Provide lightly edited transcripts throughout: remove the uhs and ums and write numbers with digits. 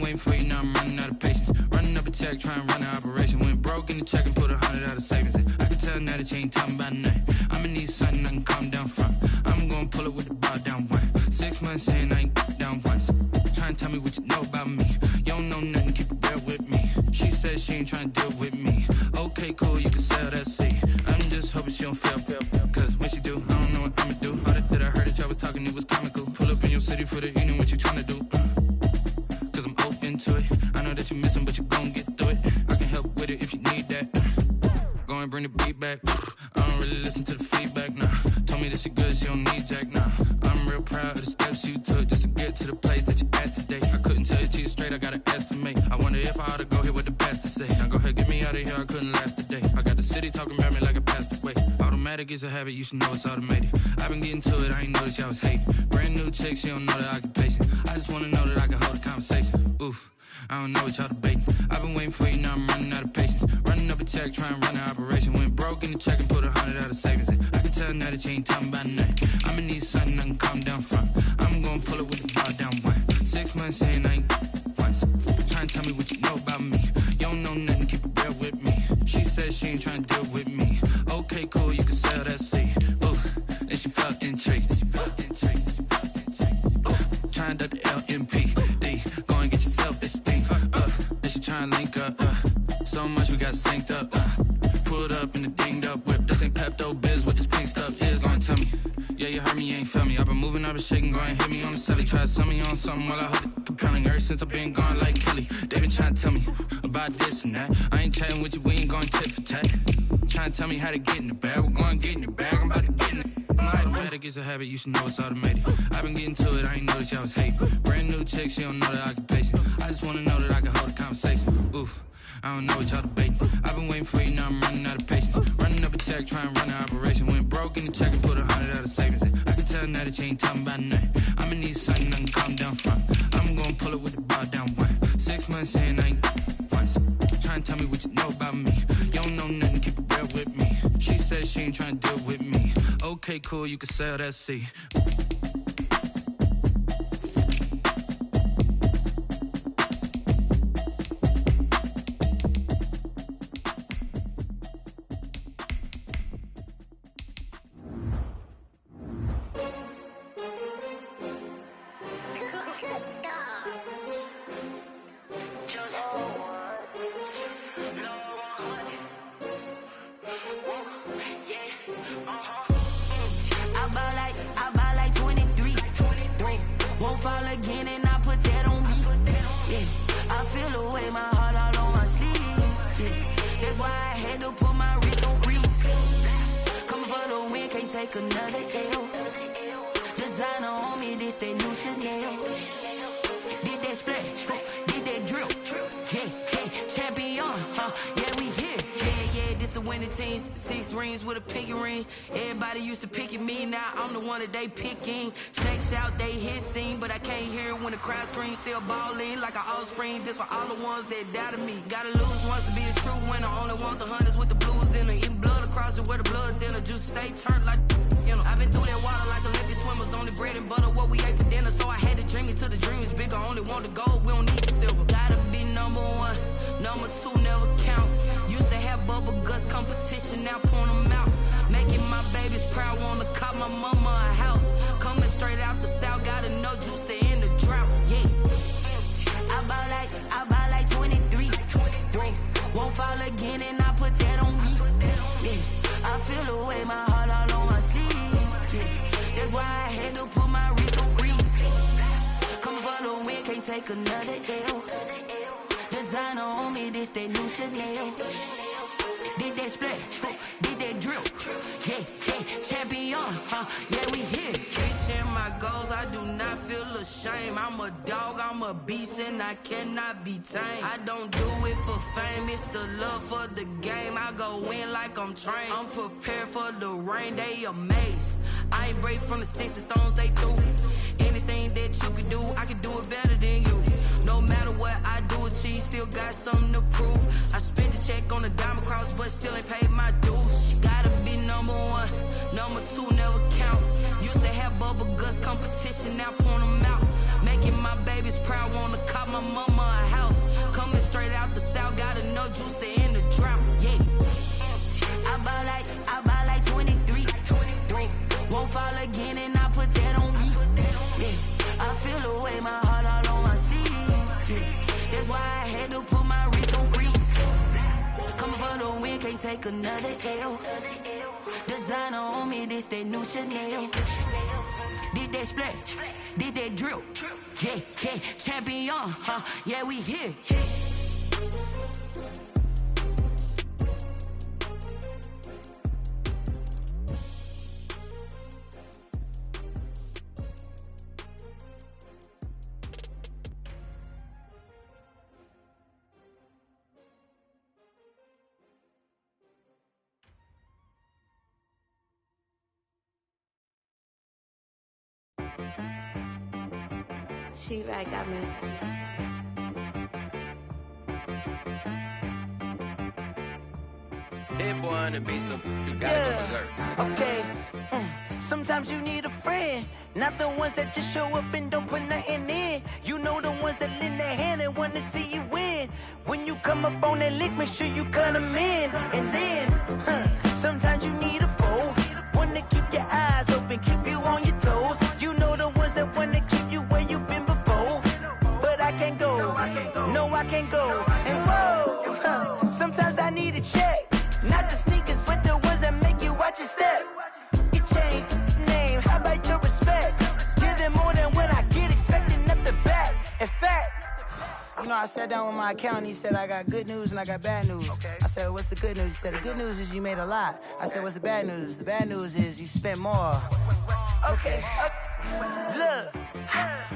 waiting for you, now I'm running out of patience. Running up a check, trying to run an operation. Went broke in the check and put 100 out of savings in. I can tell now that you ain't talking about nothing. I'ma need something I can calm down from. I'm gonna pull it with the bar down one. 6 months saying I ain't down once. Trying to tell me what you know about me. You don't know nothing, keep it real with me. She said she ain't trying to deal with me. Okay, cool, you can sell that seat. I'm just hoping she don't fail. Cause when she do, I don't know what I'ma do. All that I heard that y'all was talking, it was comical. Pull up in your city for the evening, what you trying to do? Cause I'm open to it. I know that you missing, but you gon' get through it. I can help with it if you need that. Go and bring the beat back. I don't really listen to the feedback, nah. Told me that she good, she don't need jack, nah. I'm real proud of the steps you took just to get to the place that you at today. I couldn't tell you to you straight, I gotta estimate. I wonder if I ought to go here with the pastor say. Now go ahead, get me out of here, I couldn't last a day. I got the city talking about me like I passed away. Automatic is a habit, you should know it's automated. I've been getting to it, I ain't noticed y'all was hating. Brand new chick, she don't know the occupation. I just wanna know that I can hold a conversation. Oof, I don't know what y'all debating. I've been waiting for you, now I'm running out of patience. Running up a check, trying to run an operation. Went broke in the check and put 100 out of savings in. I can tell now that you ain't talking about nothing. I'ma need something I can calm down from. I'm gonna pull it with the bar down one. 6 months saying I ain't once. Trying to tell me what you know about me. You don't know nothing, keep it real with me. She said she ain't trying to deal with me. Okay, cool, you can sell that seat. Ooh, and she felt intrigued. Trying up the LMPD. Go and get your self-esteem. And she trying to link up. So much we got synced up. Pulled up in the dinged up whip. This ain't Pepto-Biz, what this pink stuff is. Gonna tell me. Yeah, you heard me, you ain't felt me. I've been moving, I've been shaking, go and hit me on the celly. Try to sell me on something while I hold it compelling. Ever since I've been gone like Kelly, they been trying to tell me about this and that. I ain't chatting with you, we ain't going tit for tat. Trying to tell me how to get in the bag, we're going to get in the bag, I'm about to get in it. Automatic is a habit, you should know it's automated. I've been getting to it, I ain't noticed y'all was hating. Brand new chick, she don't know the occupation. I just wanna know that I can hold a conversation. Oof, I don't know what y'all debating. I've been waiting for you, now I'm running out of patience. Running up a check, trying to run an operation. Went broke in the check and put 100 out of savings in. I can tell now that you ain't talking about nothing. I'ma need something I can calm down from. I'm gonna pull it with the bar down one. 6 months saying I ain't once. Trying to tell me what you know about me. You don't know nothing, keep it real with me. She said she ain't trying to deal with me. Okay, cool, you can sell that seat. They picking snakes out, they hissing, but I can't hear it when the crowd screams. Still balling like an offspring. This for all the ones that doubted me. Gotta lose once to be a true winner. Only want the hunters with the blues in it. Eating blood across it where the blood thinner. Juice stay turned like you know. I've been through that water like Olympic swimmers. Only bread and butter what we ate for dinner. So I had to dream it till the dream is bigger. Only want the gold, we don't need the silver. Gotta be number one, number two never count. Used to have bubble guts competition, now point them out. Making my babies proud, wanna cop my mama a house. Coming straight out the south, gotta know juice to end the drought, yeah. I buy like 23. Won't fall again and I put that on me, yeah. I feel the way, my heart all on my sleeve, yeah. That's why I had to put my wrist on freeze. Coming for the win, can't take another L. Designer on me, this that new Chanel. Did that splash, did that drill, yeah, champion, yeah, we here. Reaching my goals, I do not feel ashamed. I'm a dog, I'm a beast, and I cannot be tamed. I don't do it for fame, it's the love for the game. I go in like I'm trained. I'm prepared for the rain, they amazed. I ain't break from the sticks and stones they threw. Anything that you can do, I can do it better than you. No matter what I do, achieve, still got something to prove. I spent the check on the diamond cross, but still ain't paid my dues. Gotta be number one, number two never count. Used to have bubble guts competition, now point them out. Making my babies proud, wanna cop my mama a can't take another L. Designer on me, this that new Chanel. This that splash, this that drill. Yeah, yeah, champion, huh? Yeah, we here. She-Rag got me. Hit boy on the beat, so you gotta go berserk. Okay. Sometimes you need a friend, not the ones that just show up and don't put nothing in. You know the ones that lend their hand and want to see you win. When you come up on that lick, make sure you cut them in. And then, sometimes you need a foe, one to keep your eyes open, keep you on your toes. You know the ones that want to keep you where you've been before. But I can't go, no I can't go. And whoa, sometimes I need a check. Not the sneakers, but the ones that make you watch your step. You change name, how about your respect? Give them more than what I get, expecting nothing back. In fact, you know, I sat down with my accountant, he said I got good news and I got bad news. I said, what's the good news? He said, the good news is you made a lot. I said, what's the bad news? The bad news is you spent more. Okay, look,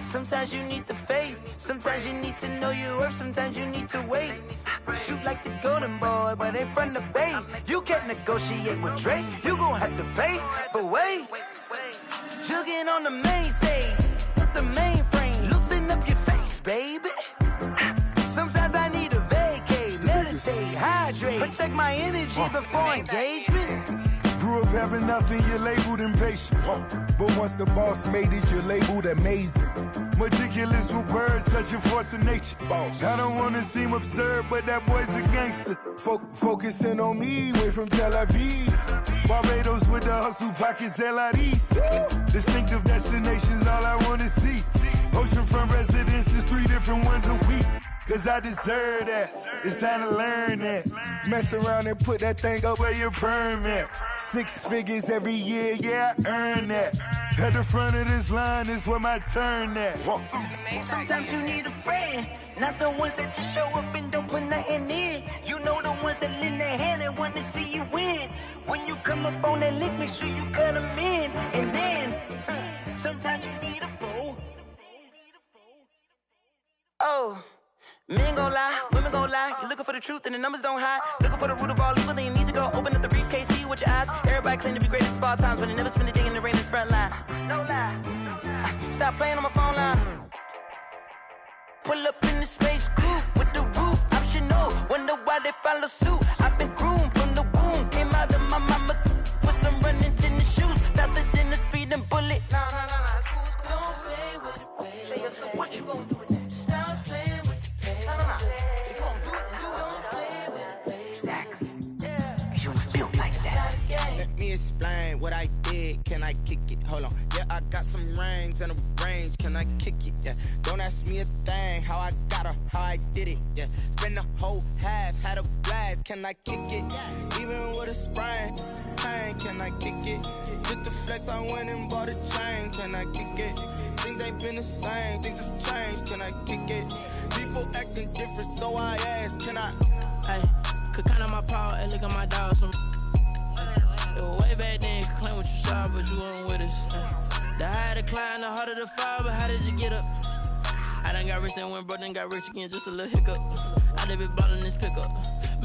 sometimes you need the faith, sometimes you need to know your worth, sometimes you need to wait. Shoot like the golden boy, but in front of the bay. You can't negotiate with Drake, you gon' have to pay. But wait, jugging on the main stage, with the mainframe, loosen up your face, baby. Sometimes I need a vacate, meditate, hydrate, protect my energy before engagement. Grew up having nothing, you're labeled impatient. But once the boss made it, you're labeled amazing. Meticulous with words, such a force of nature. I don't wanna seem absurd, but that boy's a gangster. Focusing on me, way from Tel Aviv. Barbados with the hustle pockets, LIDs. Distinctive destinations, all I wanna see. Oceanfront residences, 3 different ones a week. Cause I deserve that, it's time to learn that. Mess around and put that thing up where your perm at. 6 figures every year, yeah, I earn that. At the front of this line is where my turn at. Sometimes you need a friend, not the ones that just show up and don't put nothing in. You know the ones that lend their hand and want to see you win. When you come up on that lick, make sure you cut them in. And then, sometimes you need a foe. Oh. Men gon' lie, women gon' lie. You're looking for the truth and the numbers don't hide. Looking for the root of all evil, then you need to go open up the briefcase, see with your eyes. Everybody claim to be greatest of all times, but they never spend a day in the rain in the front line. No lie. Stop playing on my phone line. Pull up in the space coupe with the roof optional. Wonder why they follow suit. I've been groomed from the womb. Came out of my mama with some running tennis shoes. Faster than the speeding bullet. Nah, it's cool, it's cool. Don't play with it, baby. Say so what you gon' do with that? Stop playing with it. If you don't do it, then you don't play with it, baby. Exactly. Yeah. You ain't built like that. Let me explain what I did. Can I kick it? Hold on. Yeah, I got some rings and a range. Can I kick it? Yeah. Don't ask me a thing. How I got her, how I did it. Yeah. Spend the whole half, had a blast. Can I kick it? Even with a sprain. Pain, can I kick it? Just the flex, I went and bought a chain. Can I kick it? Things ain't been the same. Things have changed. Can I kick it? People acting different, so I ask, can I? Hey, could count on my power and look at my dogs from. It was way back then, could claim what you saw, but you weren't with us. The higher the climb, the harder the fall, but how did you get up? I done got rich and went broke, then got rich again, just a little hiccup. I done been ballin' this pickup.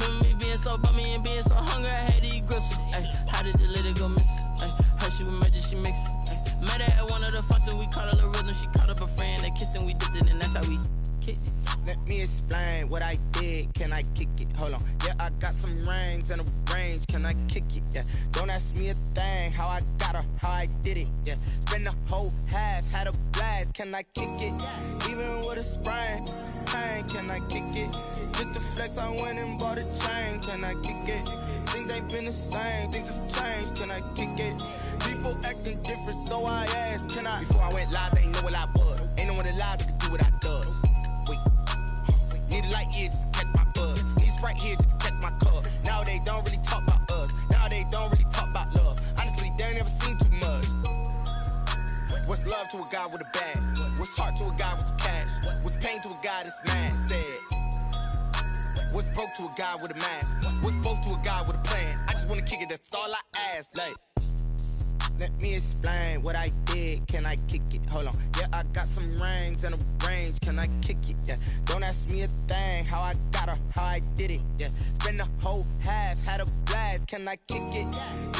Remember me being so bummy and being so hungry, I had to eat gristle. Ay, how did you let it go miss? Ay, her she was magic, she mixed. Met her at one of the functions, we caught a little rhythm, she caught up a friend, they kissed and we dipped it, and that's how we kicked it. Let me explain what I did. Can I kick it? Hold on. Yeah, I got some rings and a range. Can I kick it? Yeah. Don't ask me a thing. How I got her, how I did it. Yeah. Spend the whole half, had a blast. Can I kick it? Even with a sprain. Pain, can I kick it? Just the flex, I went and bought a chain. Can I kick it? Things ain't been the same. Things have changed. Can I kick it? People acting different, so I asked, can I? Before I went live, they ain't know what I was. Ain't no one alive that could do what I does. Wait. Need a light here just to catch my buzz. Need Sprite here just to catch my cup. Now they don't really talk. to a guy with a bag? What's heart to a guy with some cash? What's pain to a guy that's mad? Said. What's broke to a guy with a mask? What's both to a guy with a plan? I just wanna kick it, that's all I ask. Like, let me explain what I did. Can I kick it? Hold on. Yeah, I got some rings and a range. Can I kick it? Yeah. Don't ask me a thing. How I got her, how I did it. Yeah. Spend the whole half, had a blast. Can I kick it?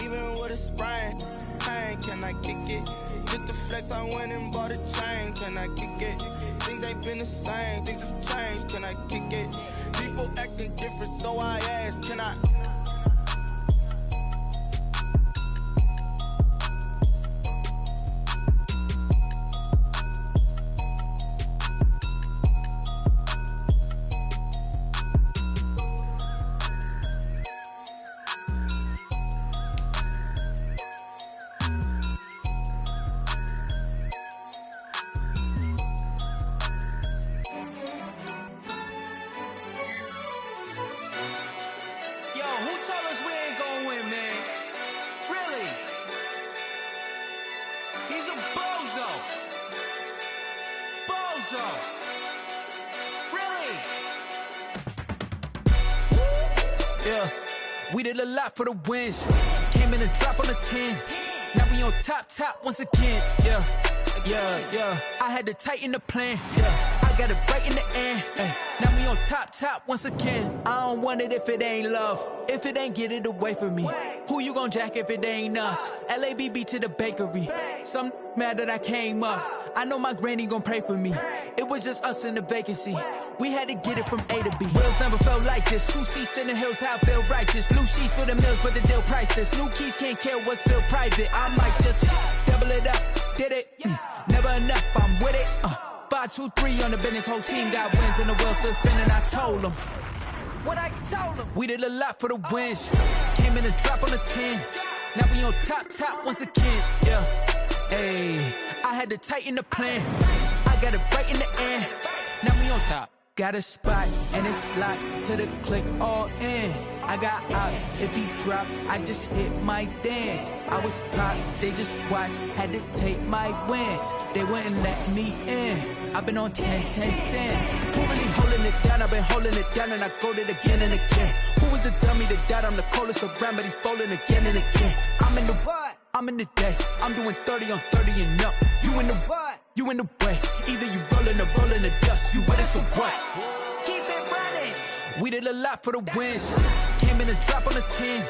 Even with a sprain. Hey, can I kick it? Just the flex, I went and bought a chain. Can I kick it? Things ain't been the same. Things have changed. Can I kick it? People acting different, so I ask. Can I? We did a lot for the wins. Came in and drop on the 10. Now we on top once again. Yeah. I had to tighten the plan. Yeah. I got it right in the end. Now we on top once again. I don't want it if it ain't love. If it ain't, get it away from me. Who you gon' jack if it ain't us? LABB to the bakery. Some mad that I came up. I know my granny gon' pray for me. It was just us in the vacancy. We had to get it from A to B. Wheels never felt like this. 2 seats in the hills, how I feel righteous. Blue sheets for the mills, but the deal priceless. New keys can't care what's still private. I might just double it up. Did it? Never enough, I'm with it. 5, 2, 3 on the business. Whole team got wins and the wheels still spinning. I told them what I told them. We did a lot for the wins. Came in and drop on the 10. Now we on top once again. Yeah. Hey, I had to tighten the plan. I got it right in the end. Now we on top. Got a spot and it's locked to the click all in. I got ops, if he drop, I just hit my dance. I was pop, they just watched, had to take my wins. They wouldn't let me in. I've been on 10 cents. Who really holding it down? I've been holding it down and I go it again and again. Who was the dummy that died? I'm the coldest around, but he folding again and again. I'm in the what? I'm in the day. I'm doing 30 on 30 and up. You in the what? You in the way. Either you rolling or rolling the dust. You with us or what? Keep it running. We did a lot for the wins. Came in and drop on the 10.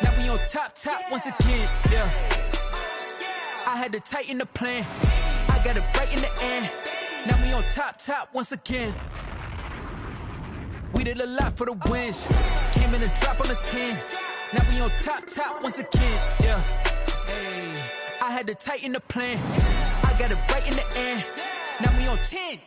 Now we on top once again. Yeah. I had to tighten the plan. I got it right in the end. Now we on top once again. We did a lot for the wins. Came in and drop on the 10. Now we on top once again. Yeah. Hey, I had to tighten the plan. I got it right in the end. Now we on 10.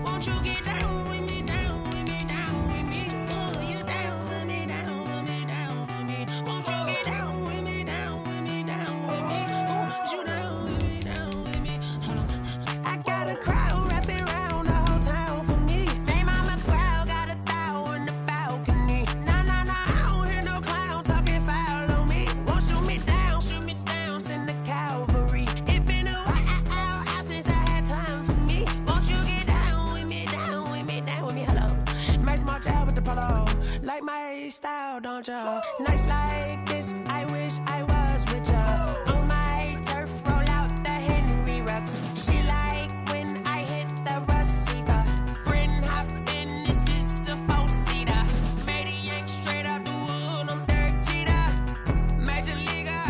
Won't you get down with me, down with me, down with me? Oh, you down with me, down with me, down with me? Won't you get down with me, down with me, down with me? Oh, you down with me, down with me? Hold on. I got a crowd wrapping around the whole town for me. They mama proud, got a thou in the balcony. Nah, I don't hear no clown talking foul on me. Won't shoot me down, send the cavalry. It been a while since I had time for me. Won't you get down with me, down with me, down with me? Hello. Max March out with the polo. Like my style, don't ya? Nights like this, I wish I was with ya. On my turf, roll out the Henry Rux. She like when I hit the receiver. Friend hop in, this is a 4-seater. Made a yank straight out the wood, I'm Derek Jeter. Major leaguer,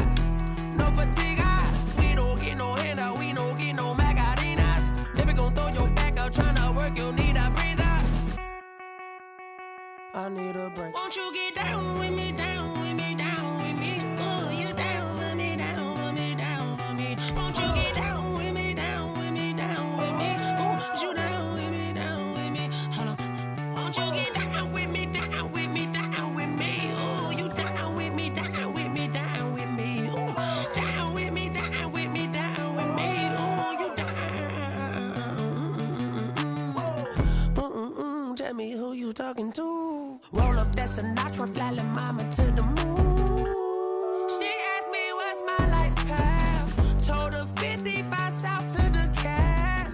no fatigue. We don't get no handout, we don't get no Macarena. I need a break. Won't you get down with me, down with me, down with me? Oh, you down with me, down with me, down with me. Won't you get down with me, down with me, down with me? Oh, you down with me, down with me? Hold on. Won't you get down with me, down with me, down with me? Oh, you down with me, down with me, down with me? Oh, down with me, down with me, down with me? Oh, you down. Tell me who you talking to. Roll up that Sinatra, fly la mama to the moon. She asked me what's my life path. Told her 55 south to the cat.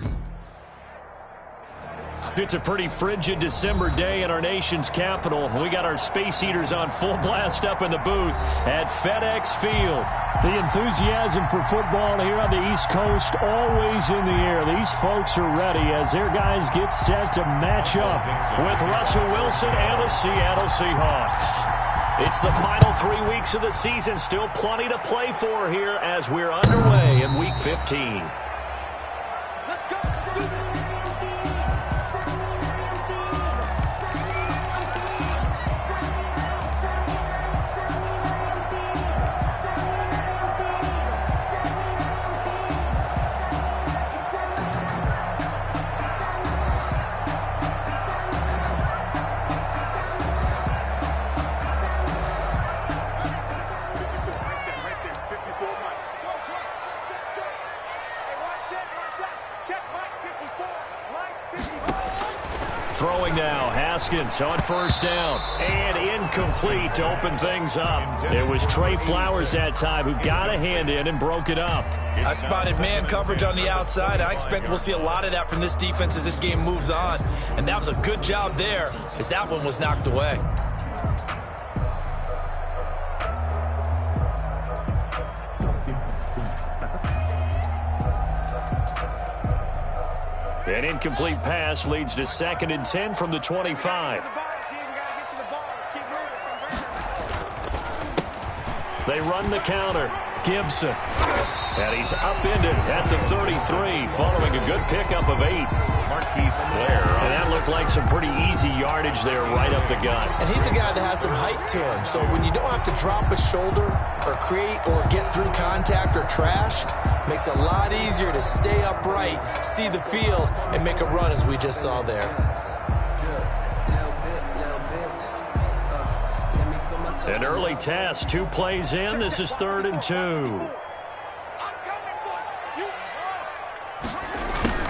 It's a pretty frigid December day in our nation's capital. We got our space heaters on full blast up in the booth at FedEx Field. The enthusiasm for football here on the East Coast always in the air. These folks are ready as their guys get set to match up with Russell Wilson and the Seattle Seahawks. It's the final 3 weeks of the season. Still plenty to play for here as we're underway in Week 15. Throwing now, Haskins on first down, and incomplete to open things up. It was Trey Flowers that time who got a hand in and broke it up. I spotted man coverage on the outside. I expect we'll see a lot of that from this defense as this game moves on. And that was a good job there as that one was knocked away. An incomplete pass leads to 2nd and 10 from the 25. They run the counter. Gibson. And he's upended at the 33 following a good pickup of 8. And that looked like some pretty easy yardage there right up the gut. And he's a guy that has some height to him. So when you don't have to drop a shoulder or create or get through contact or trash, it makes it a lot easier to stay upright, see the field, and make a run as we just saw there. An early test, 2 plays in. This is 3rd and 2.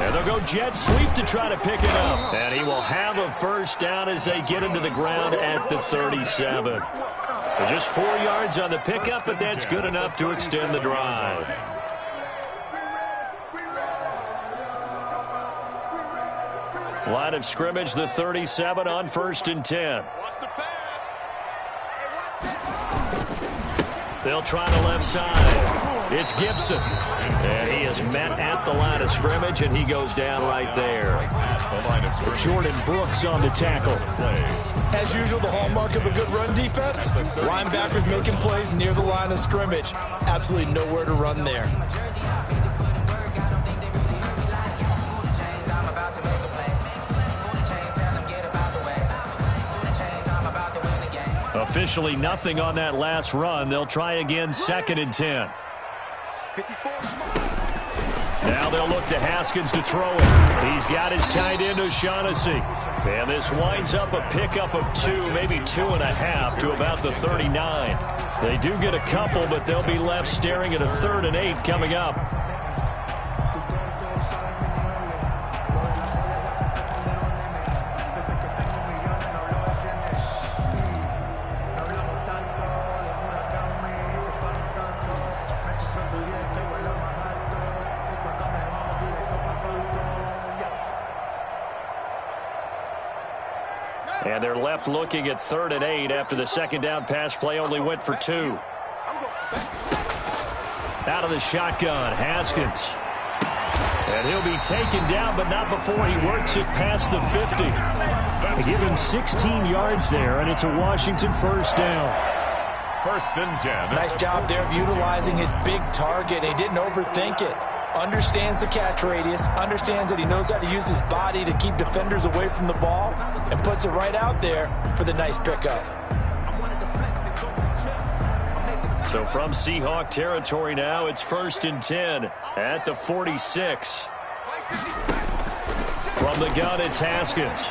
And they'll go jet sweep to try to pick it up. And he will have a first down as they get into the ground at the 37. Just 4 yards on the pickup, but that's good enough to extend the drive. Line of scrimmage, the 37 on 1st and 10. They'll try the left side. It's Gibson. And he is met at the line of scrimmage, and he goes down right there. Jordan Brooks on the tackle. As usual, the hallmark of a good run defense, linebackers making plays near the line of scrimmage. Absolutely nowhere to run there. Officially nothing on that last run. They'll try again, 2nd and 10. Now they'll look to Haskins to throw it. He's got his tight end O'Shaughnessy. And this winds up a pickup of 2, maybe 2.5 to about the 39. They do get a couple, but they'll be left staring at a 3rd and 8 coming up. And they're left looking at 3rd and 8 after the 2nd down pass play only went for 2. Out of the shotgun, Haskins. And he'll be taken down, but not before he works it past the 50. They give him 16 yards there, and it's a Washington first down. 1st and 10. Nice job there of utilizing his big target. He didn't overthink it. understands the catch radius, understands that he knows how to use his body to keep defenders away from the ball, and puts it right out there for the nice pickup. So from Seahawk territory now, it's 1st and 10 at the 46. From the gun, it's Haskins.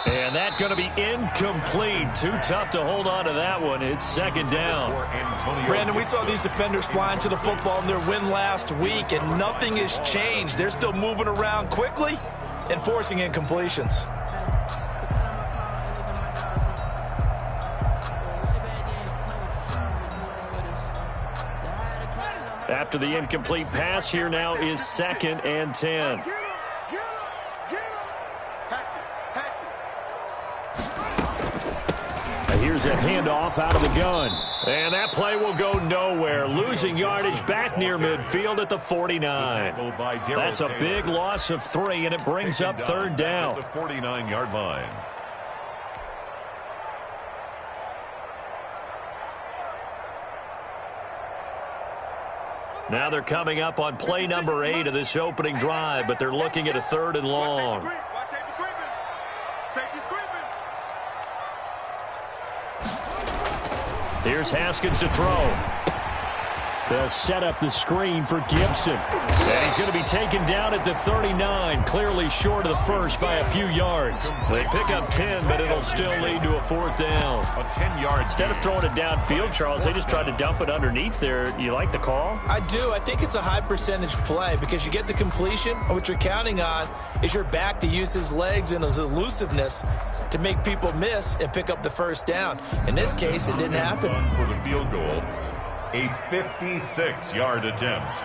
And that's going to be incomplete. Too tough to hold on to that one. It's 2nd down. Brandon, we saw these defenders flying to the football in their win last week, and nothing has changed. They're still moving around quickly and forcing incompletions. After the incomplete pass, here now is 2nd and 10. Here's a handoff out of the gun. And that play will go nowhere. Losing yardage back near midfield at the 49. That's a big loss of 3, and it brings up 3rd down. The 49-yard line. Now they're coming up on play number 8 of this opening drive, but they're looking at a 3rd and long. Here's Haskins to throw. They'll set up the screen for Gibson. And he's going to be taken down at the 39, clearly short of the first by a few yards. They pick up 10, but it'll still lead to a 4th down. A 10-yard. Instead of throwing it downfield, Charles, they just tried to dump it underneath there. You like the call? I do. I think it's a high percentage play because you get the completion, and what you're counting on is your back to use his legs and his elusiveness to make people miss and pick up the 1st down. In this case, it didn't happen. For the field goal, a 56-yard attempt.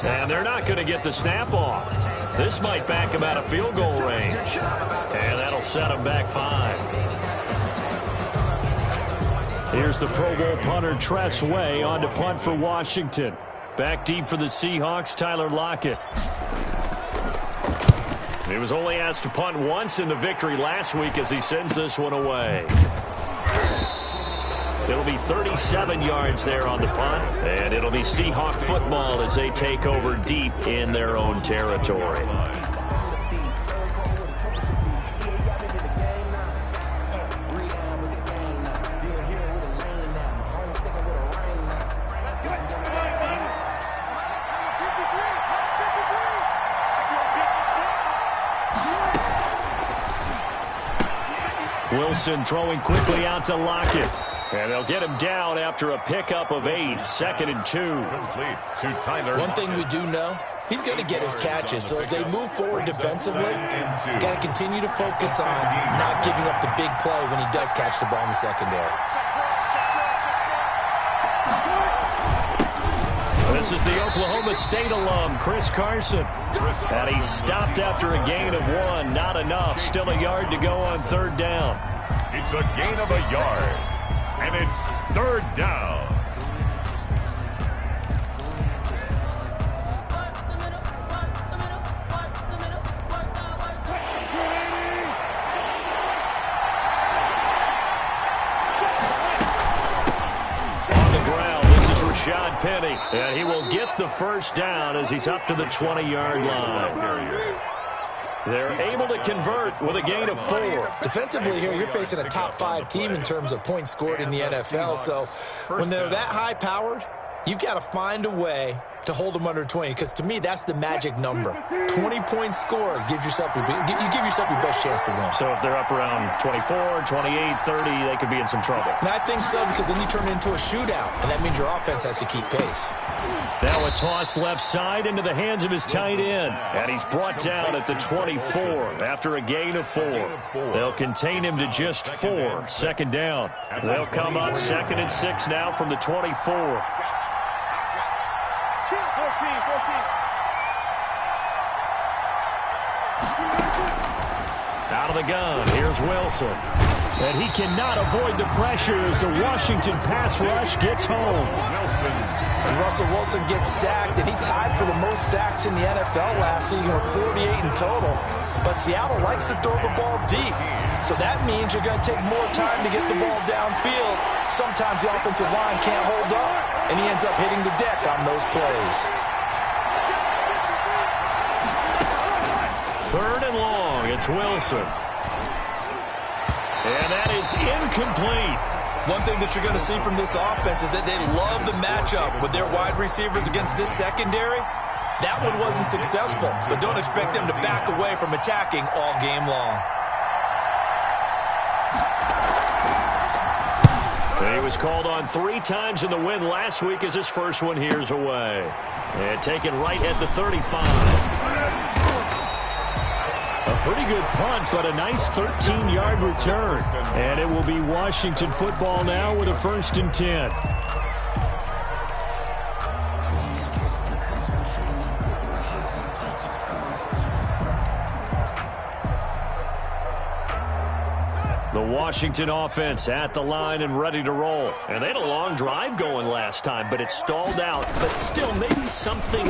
And they're not going to get the snap off. This might back him out of field goal range. And that'll set him back 5. Here's the Pro Bowl punter Tress Way on to punt for Washington. Back deep for the Seahawks, Tyler Lockett. He was only asked to punt once in the victory last week as he sends this one away. It'll be 37 yards there on the punt, and it'll be Seahawk football as they take over deep in their own territory. Wilson throwing quickly out to Lockett. And they'll get him down after a pickup of 8, 2nd and 2. One thing we do know, he's going to get his catches. So as they move forward defensively, got to continue to focus on not giving up the big play when he does catch the ball in the secondary. This is the Oklahoma State alum, Chris Carson. And he stopped after a gain of 1. Not enough. Still a yard to go on 3rd down. It's a gain of a yard. And it's 3rd down. On the ground, this is Rashad Penny. And he will get the 1st down as he's up to the 20-yard line. They're able to convert with a gain of 4. Defensively here, you're facing a top 5 team in terms of points scored in the NFL. So when they're that high-powered, you've got to find a way to hold them under 20, because to me, that's the magic number. 20 points scored gives yourself you give yourself your best chance to win. So if they're up around 24, 28, 30, they could be in some trouble. And I think so, because then you turn it into a shootout, and that means your offense has to keep pace. Now a toss left side into the hands of his tight end. And he's brought down at the 24 after a gain of 4. They'll contain him to just 4. 2nd down. They'll come up 2nd and 6 now from the 24. Out of the gun, here's Wilson. And he cannot avoid the pressure as the Washington pass rush gets home. And Russell Wilson gets sacked, and he tied for the most sacks in the NFL last season with 48 in total. But Seattle likes to throw the ball deep. So that means you're going to take more time to get the ball downfield. Sometimes the offensive line can't hold up, and he ends up hitting the deck on those plays. 3rd and long. It's Wilson. And that is incomplete. One thing that you're going to see from this offense is that they love the matchup with their wide receivers against this secondary. That one wasn't successful, but don't expect them to back away from attacking all game long. He was called on 3 times in the win last week as his first one here's away. And taken right at the 35. A pretty good punt, but a nice 13-yard return. And it will be Washington football now with a 1st and 10. The Washington offense at the line and ready to roll. And they had a long drive going last time, but it stalled out. But still, maybe something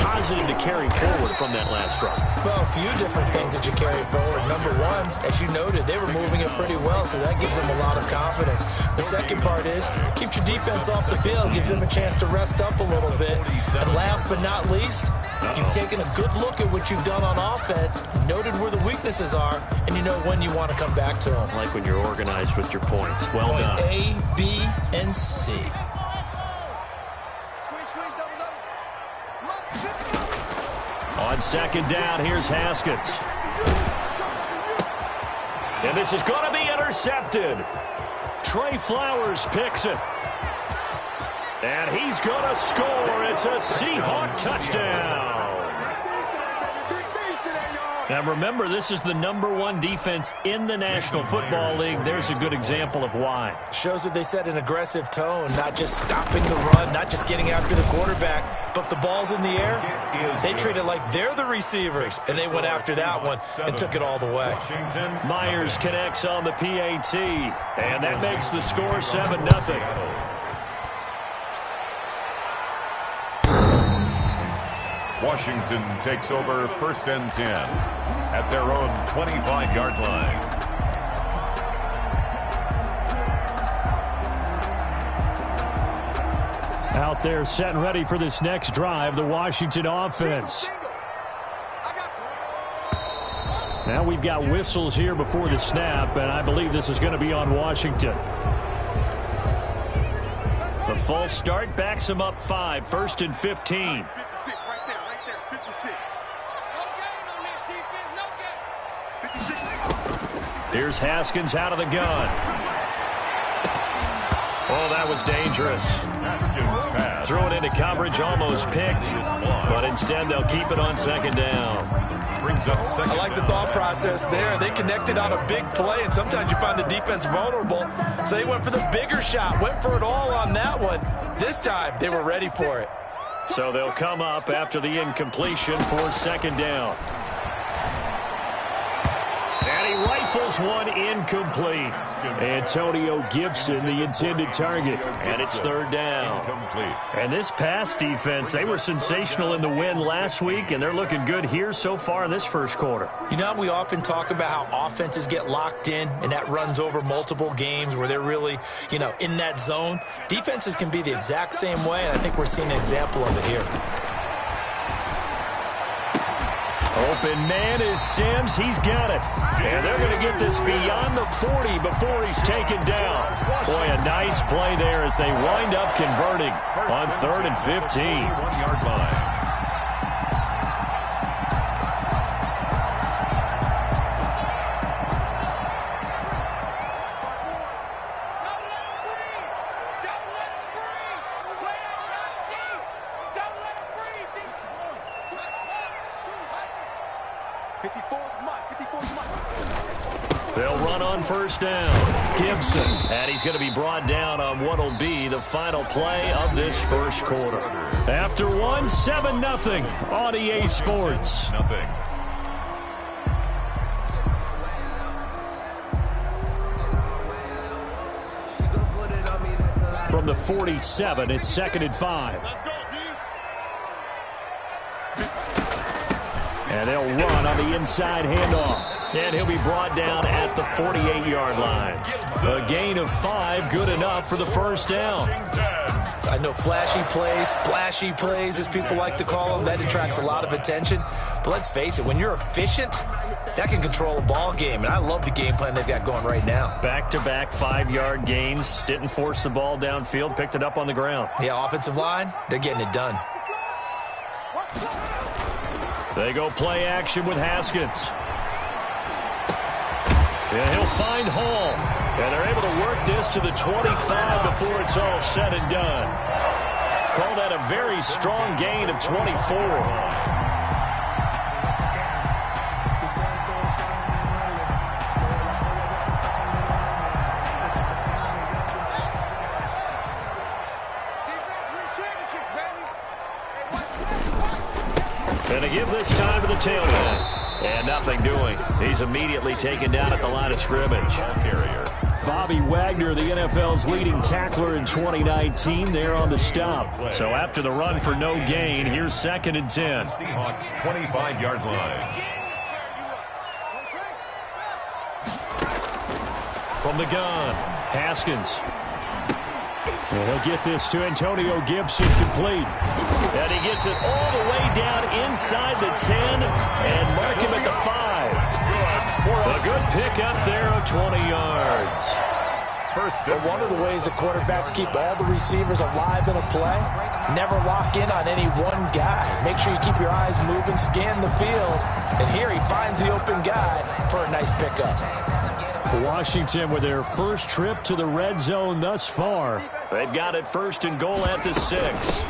positive to carry forward from that last drive. Well, a few different things that you carry forward. Number one, as you noted, they were moving it pretty well, so that gives them a lot of confidence. The second part is, keeps your defense off the field, gives them a chance to rest up a little bit. And last but not least, you've taken a good look at what you've done on offense, noted where the weaknesses are, and you know when you want to come back to them. Like when you're organized with your points. Well done. A, B, and C. On 2nd down, here's Haskins. And this is going to be intercepted. Trey Flowers picks it. And he's going to score. It's a Seahawk touchdown. Now remember, this is the #1 defense in the National Football League. There's a good example of why. Shows that they set an aggressive tone, not just stopping the run, not just getting after the quarterback, but the ball's in the air. They treat it like they're the receivers, and they went after that one and took it all the way. Myers connects on the PAT, and that makes the score 7-0. Washington takes over 1st and 10 at their own 25-yard line. Out there set and ready for this next drive, the Washington offense. Now we've got whistles here before the snap, and I believe this is going to be on Washington. The false start backs him up 5, 1st and 15. Here's Haskins out of the gun. Oh, that was dangerous. Haskins pass. Throw it into coverage, almost picked. But instead, they'll keep it on 2nd down. Brings up 2nd. I like the thought process there. They connected on a big play, and sometimes you find the defense vulnerable. So they went for the bigger shot, went for it all on that one. This time, they were ready for it. So they'll come up after the incompletion for 2nd down. And he rifles one incomplete. Antonio Gibson, the intended target. And it's 3rd down. And this pass defense, they were sensational in the win last week, and they're looking good here so far in this 1st quarter. You know, we often talk about how offenses get locked in, and that runs over multiple games where they're really, you know, in that zone. Defenses can be the exact same way, and I think we're seeing an example of it here. Open man is Sims. He's got it. And they're going to get this beyond the 40 before he's taken down. Boy, a nice play there as they wind up converting on 3rd and 15. 1-yard line. They'll run on 1st down. Gibson, and he's going to be brought down on what will be the final play of this 1st quarter. After 7-0 on EA Sports. from the 47. It's 2nd and 5. And they'll run on the inside handoff. And he'll be brought down at the 48-yard line. A gain of 5, good enough for the first down. I know flashy plays, as people like to call them, that attracts a lot of attention. But let's face it, when you're efficient, that can control a ball game. And I love the game plan they've got going right now. Back-to-back 5-yard gains. Didn't force the ball downfield. Picked it up on the ground. Yeah, offensive line, they're getting it done. They go play action with Haskins. And he'll find Hall. And they're able to work this to the 25 before it's all said and done. Call that a very strong gain of 24. And to give this time to the tailback. And nothing doing. He's immediately taken down at the line of scrimmage. Bobby Wagner, the NFL's leading tackler in 2019, there on the stop. So after the run for no gain, here's 2nd and 10. Seahawks 25-yard line. From the gun, Haskins. And he'll get this to Antonio Gibson complete. And he gets it all the way down inside the 10 and mark him at the 5. A good pickup there of 20 yards. But one of the ways that quarterbacks keep all the receivers alive in a play, never lock in on any one guy. Make sure you keep your eyes moving, scan the field. And here he finds the open guy for a nice pickup. Washington with their first trip to the red zone thus far. They've got it 1st and goal at the 6.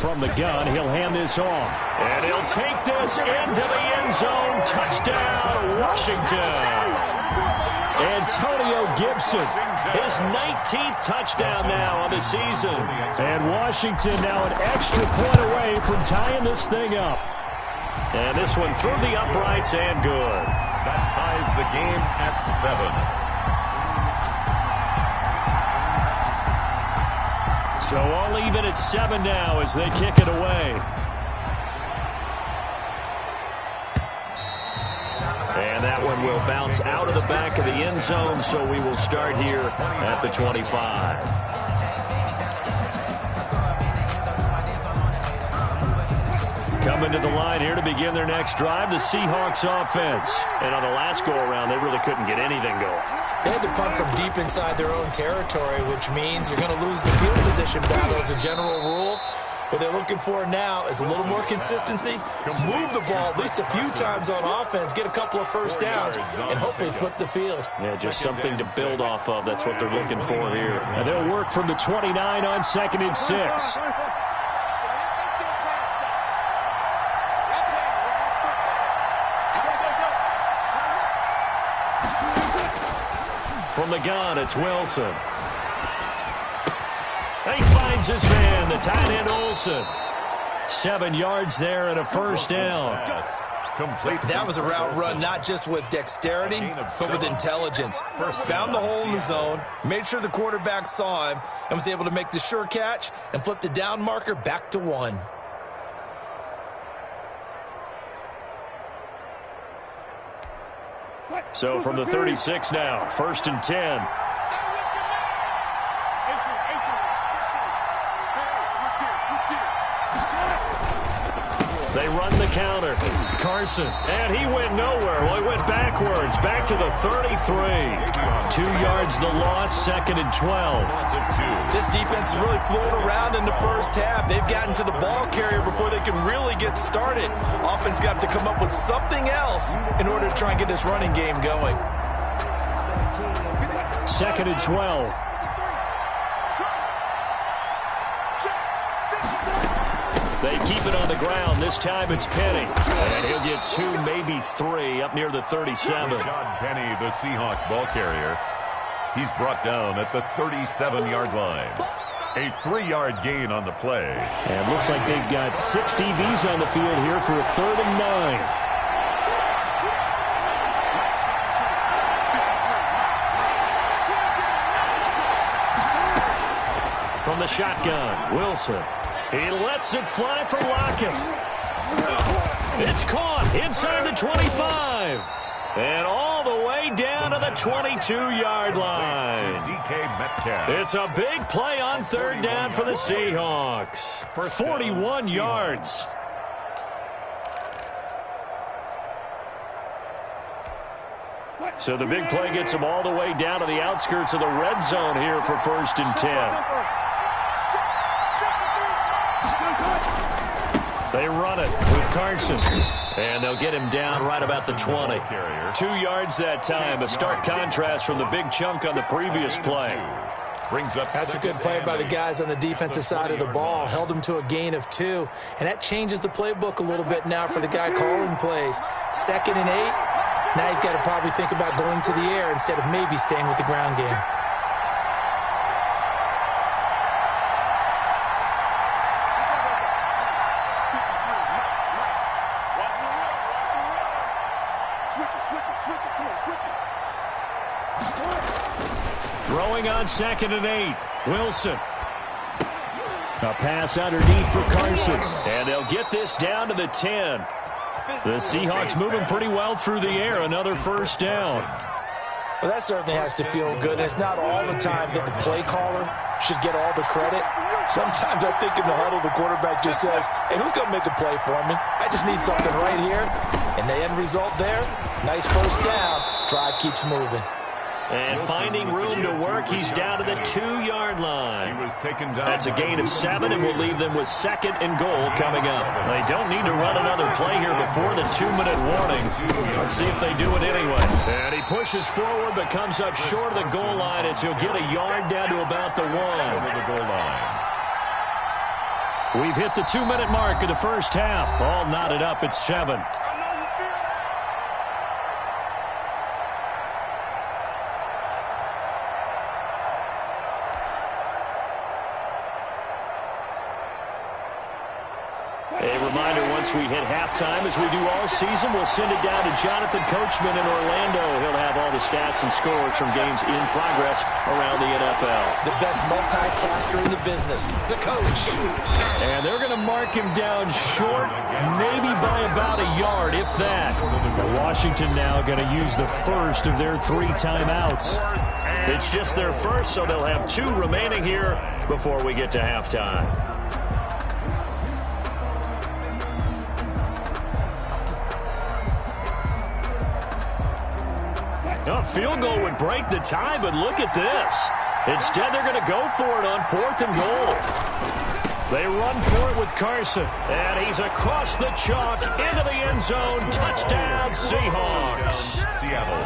From the gun, he'll hand this off. And he'll take this into the end zone. Touchdown, Washington. Antonio Gibson, his 19th touchdown now on the season. And Washington now an extra point away from tying this thing up. And this one through the uprights and good. That ties the game at 7. So all even at 7 now as they kick it away. And that one will bounce out of the back of the end zone, so we will start here at the 25. Coming to the line here to begin their next drive, the Seahawks offense. And on the last go-around, they really couldn't get anything going. They had to punt from deep inside their own territory, which means you're going to lose the field position battle as a general rule. What they're looking for now is a little more consistency, move the ball at least a few times on offense, get a couple of first downs, and hopefully flip the field. Yeah, just something to build off of. That's what they're looking for here. And they'll work from the 29 on 2nd and 6. From the gun, it's Wilson. He finds his man, the tight end Olsen. 7 yards there and a first down. That was a route run not just with dexterity, but with intelligence. Found the hole in the zone, made sure the quarterback saw him, and was able to make the sure catch and flip the down marker back to 1. So from the 36 now, 1st and 10. They run the counter. Carson, and he went nowhere. Well, he went backwards, back to the 33. 2 yards the loss, 2nd and 12. This defense is really floating around in the first half. They've gotten to the ball carrier before they can really get started. Offense got to come up with something else in order to try and get this running game going. 2nd and 12. They keep it on the ground. This time it's Penny. And he'll get 2, maybe 3 up near the 37. Rashad Penny, the Seahawks ball carrier. He's brought down at the 37-yard line. A 3-yard gain on the play. And looks like they've got 6 DBs on the field here for a 3rd and 9. From From the shotgun, Wilson. He lets it fly for Lockett. It's caught inside the 25. And all the way down to the 22-yard line. It's a big play on third down for the Seahawks. 41 yards. So the big play gets them all the way down to the outskirts of the red zone here for 1st and 10. They run it with Carson. And they'll get him down right about the 20. 2 yards that time. A stark contrast from the big chunk on the previous play. That's a good play by the guys on the defensive side of the ball. Held him to a gain of 2. And that changes the playbook a little bit now for the guy calling plays. 2nd and 8. Now he's got to probably think about going to the air instead of maybe staying with the ground game. Throwing on 2nd and 8. Wilson. A pass underneath for Carson. And they'll get this down to the 10. The Seahawks moving pretty well through the air. Another 1st down. Well, that certainly has to feel good. It's not all the time that the play caller should get all the credit. Sometimes I think in the huddle, the quarterback just says, hey, who's going to make a play for me? I just need something right here. And the end result there, nice 1st down. Drive keeps moving. And finding room to work, he's down to the 2-yard line. That's a gain of 7, and will leave them with 2nd and goal coming up. They don't need to run another play here before the 2-minute warning. Let's see if they do it anyway. And he pushes forward, but comes up short of the goal line as he'll get a yard down to about the 1. We've hit the 2-minute mark of the first half. All knotted up at 7. A reminder, once we hit halftime, as we do all season, we'll send it down to Jonathan Coachman in Orlando. He'll have all the stats and scores from games in progress around the NFL. The best multitasker in the business, the coach. And they're going to mark him down short, maybe by about a yard, if that. But Washington now going to use the first of their 3 timeouts. It's just their first, so they'll have 2 remaining here before we get to halftime. A field goal would break the tie, but look at this. Instead, they're going to go for it on 4th and goal. They run for it with Carson, and he's across the chalk into the end zone. Touchdown, Seahawks.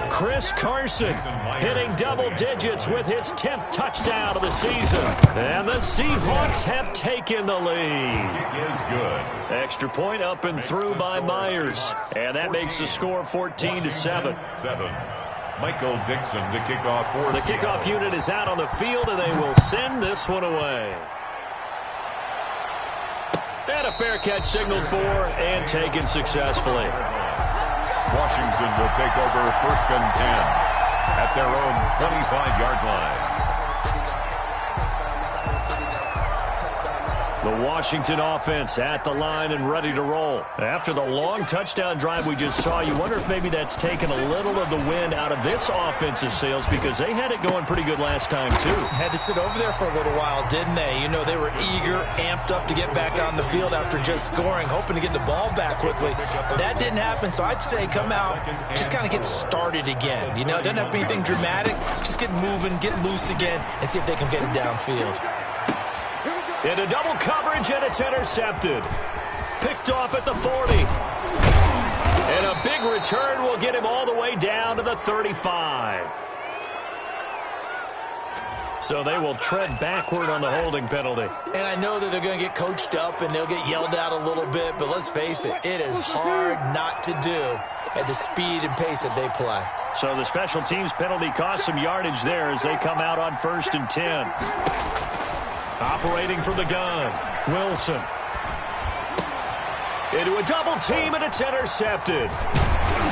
Chris Carson hitting double digits with his 10th touchdown of the season. And the Seahawks have taken the lead. Extra point up and through by Myers. And that makes the score 14-7. Michael Dixon to kick off for the kickoff unit is out on the field, and they will send this one away. And a fair catch signaled for and taken successfully. Washington will take over 1st and 10 at their own 25-yard line. The Washington offense at the line and ready to roll. After the long touchdown drive we just saw, you wonder if maybe that's taken a little of the wind out of this offensive sails, because they had it going pretty good last time, too. Had to sit over there for a little while, didn't they? You know, they were eager, amped up to get back on the field after just scoring, hoping to get the ball back quickly. That didn't happen, so I'd say come out, just kind of get started again. You know, it doesn't have to be anything dramatic. Just get moving, get loose again, and see if they can get it downfield. Into double coverage, and it's intercepted. Picked off at the 40. And a big return will get him all the way down to the 35. So they will tread backward on the holding penalty. And I know that they're going to get coached up and they'll get yelled at a little bit, but let's face it, it is hard not to do at the speed and pace that they play. So the special teams penalty cost some yardage there as they come out on 1st and 10. Operating from the gun, Wilson. Into a double team, and it's intercepted.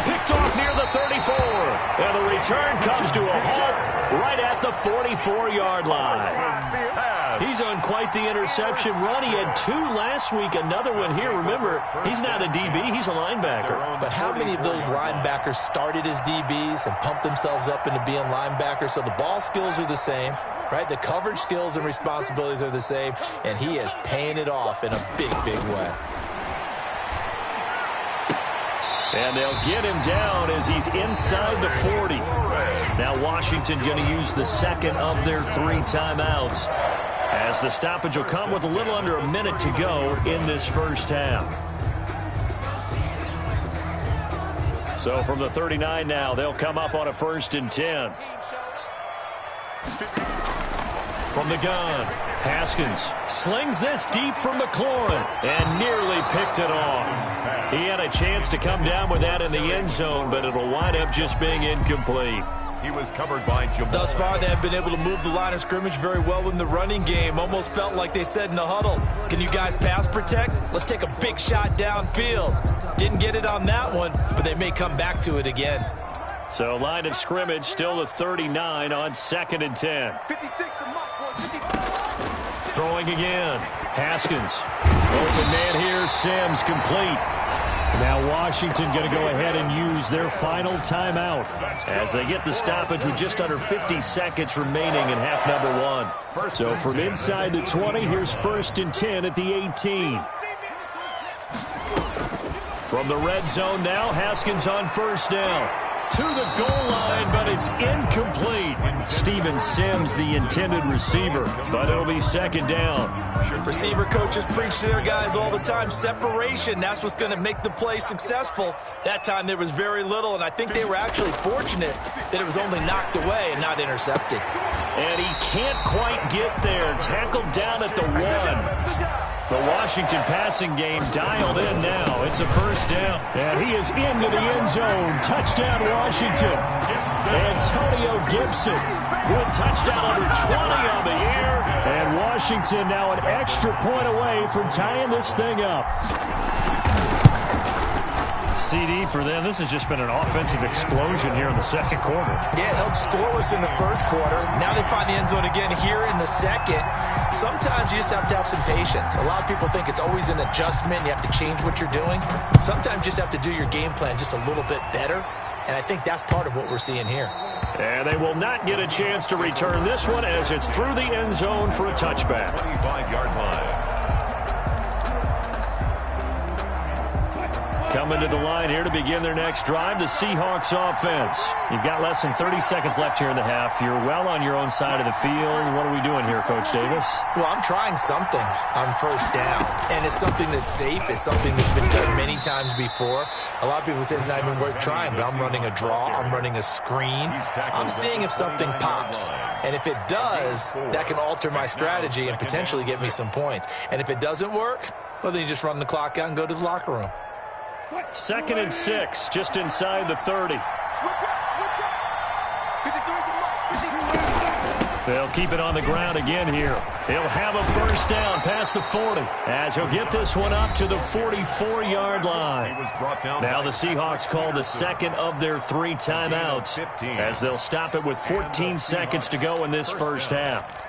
Picked off near the 34. And the return comes to a halt right at the 44-yard line. He's on quite the interception run. He had 2 last week, another one here. Remember, he's not a DB, he's a linebacker. But how many of those linebackers started as DBs and pumped themselves up into being linebackers? So the ball skills are the same, right? The coverage skills and responsibilities are the same, and he is paying it off in a big, big way. And they'll get him down as he's inside the 40. Now Washington going to use the second of their 3 timeouts, as the stoppage will come with a little under a minute to go in this first half. So from the 39 now, they'll come up on a 1st and 10. From the gun, Haskins slings this deep from McLaurin and nearly picked it off. He had a chance to come down with that in the end zone, but it'll wind up just being incomplete. He was covered by Jamal. Thus far, they have been able to move the line of scrimmage very well in the running game. Almost felt like they said in the huddle, can you guys pass protect? Let's take a big shot downfield. Didn't get it on that one, but they may come back to it again. So line of scrimmage still the 39 on 2nd and 10. Throwing again. Haskins. Open man here. Sims complete. Now Washington going to go ahead and use their final timeout as they get the stoppage with just under 50 seconds remaining in half number 1. So from inside the 20, here's 1st and 10 at the 18. From the red zone now, Haskins on 1st down. To the goal line, but it's incomplete. Steven Sims, the intended receiver, but it'll be 2nd down. Receiver coaches preach to their guys all the time. Separation, that's what's going to make the play successful. That time there was very little, and I think they were actually fortunate that it was only knocked away and not intercepted. And he can't quite get there. Tackled down at the 1. The Washington passing game dialed in now. It's a 1st down. And he is into the end zone. Touchdown, Washington. Antonio Gibson with touchdown number 20 on the year. And Washington now an extra point away from tying this thing up. CD for them. This has just been an offensive explosion here in the 2nd quarter. Yeah, held scoreless in the 1st quarter. Now they find the end zone again here in the 2nd. Sometimes you just have to have some patience. A lot of people think it's always an adjustment. You have to change what you're doing. Sometimes you just have to do your game plan just a little bit better. And I think that's part of what we're seeing here. And they will not get a chance to return this one as it's through the end zone for a touchback. 25-yard line. Coming to the line here to begin their next drive, the Seahawks offense. You've got less than 30 seconds left here in the half. You're well on your own side of the field. What are we doing here, Coach Davis? Well, I'm trying something on 1st down, and it's something that's safe. It's something that's been done many times before. A lot of people say it's not even worth trying, but I'm running a draw. I'm running a screen. I'm seeing if something pops. And if it does, that can alter my strategy and potentially get me some points. And if it doesn't work, well, then you just run the clock out and go to the locker room. 2nd and 6, just inside the 30. They'll keep it on the ground again here. He'll have a 1st down past the 40 as he'll get this one up to the 44-yard line. Now the Seahawks call the 2nd of their 3 timeouts as they'll stop it with 14 seconds to go in this first half.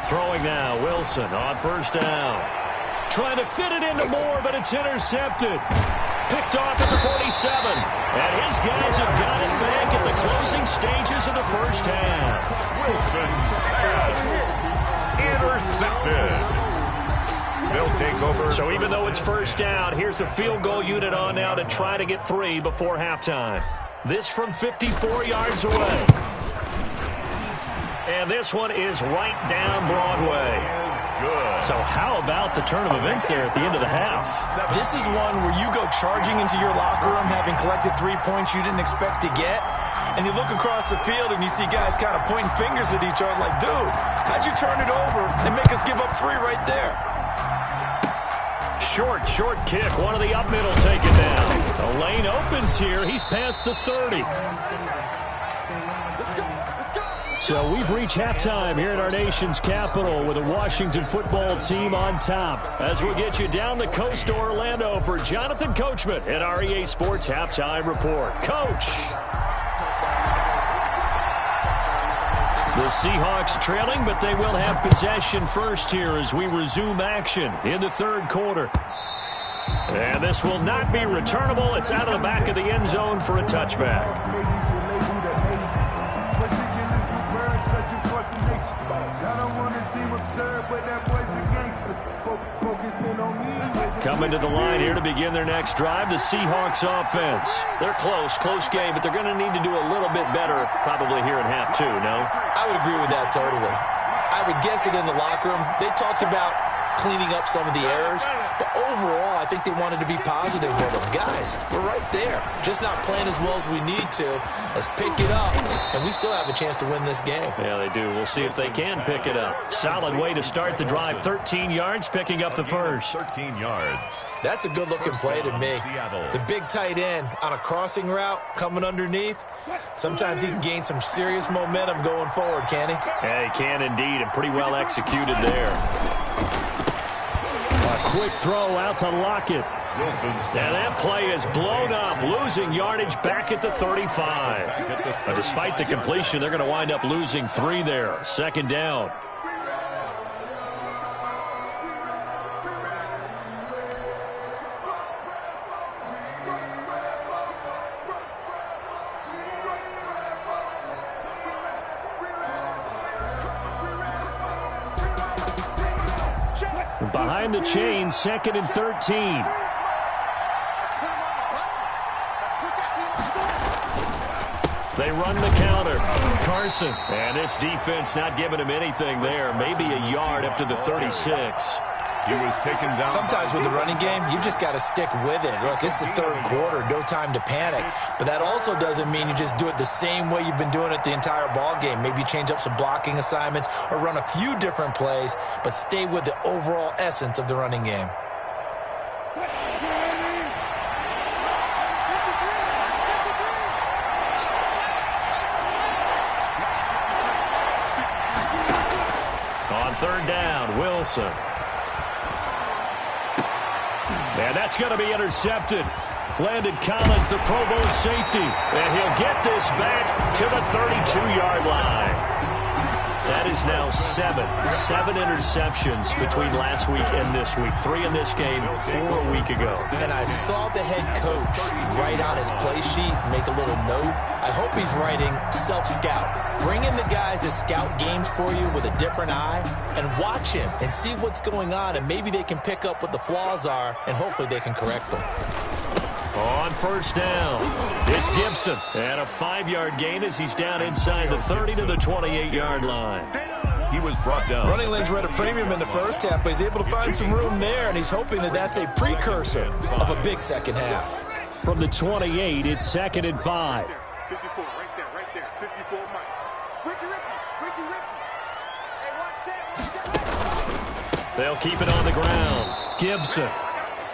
Throwing now, Wilson on 1st down. Trying to fit it into Moore, but it's intercepted. Picked off at the 47. And his guys have got it back at the closing stages of the first half. Wilson has intercepted. They'll take over. So even though it's 1st down, here's the field goal unit on now to try to get 3 before halftime. This from 54 yards away. And this one is right down Broadway. Good. So how about the turn of events there at the end of the half? This is one where you go charging into your locker room having collected 3 points you didn't expect to get. And you look across the field and you see guys kind of pointing fingers at each other like, dude, how'd you turn it over and make us give up 3 right there? Short kick. One of the up middle take it down. The lane opens here. He's past the 30. So we've reached halftime here at our nation's capital with a Washington football team on top. As we'll get you down the coast to Orlando for Jonathan Coachman at our EA Sports Halftime Report. Coach. The Seahawks trailing, but they will have possession first here as we resume action in the third quarter. And this will not be returnable. It's out of the back of the end zone for a touchback. Coming to the line here to begin their next drive, the Seahawks offense. They're close game, but they're going to need to do a little bit better probably here in half two, no? I would agree with that totally. I would guess it in the locker room. They talked about cleaning up some of the errors, but overall, I think they wanted to be positive with them. Guys, we're right there. Just not playing as well as we need to. Let's pick it up, and we still have a chance to win this game. Yeah, they do. We'll see if they can pick it up. Solid way to start the drive. 13 yards, picking up the first. 13 yards. That's a good-looking play to me. The big tight end on a crossing route coming underneath. Sometimes he can gain some serious momentum going forward, can he? Yeah, he can indeed, and pretty well executed there. A quick throw out to Lockett. And that play is blown up, losing yardage back at the 35. But despite the completion, they're going to wind up losing 3 there. Second down. Behind the chain, 2nd and 13. They run the counter. Carson. And this defense not giving him anything there. Maybe a yard up to the 36. He was taken down. Sometimes with the running game, you just got to stick with it. Look, it's the third quarter, no time to panic. But that also doesn't mean you just do it the same way you've been doing it the entire ball game. Maybe change up some blocking assignments or run a few different plays, but stay with the overall essence of the running game. On third down, Wilson. And that's going to be intercepted. Landon Collins, the Pro Bowl safety. And he'll get this back to the 32-yard line. That is now 7 interceptions between last week and this week. 3 in this game, 4 a week ago. And I saw the head coach write on his play sheet, make a little note. I hope he's writing self-scout. Bring in the guys that scout games for you with a different eye and watch him and see what's going on, and maybe they can pick up what the flaws are, and hopefully they can correct them. On first down, it's Gibson. And a 5-yard gain as he's down inside the 30 to the 28-yard line. He was brought down. Running lanes were at a premium in the first half, but he's able to find some room there, and he's hoping that that's a precursor of a big second half. From the 28, it's 2nd and 5. 54, right there, 54, Mike. Ricky. They'll keep it on the ground. Gibson.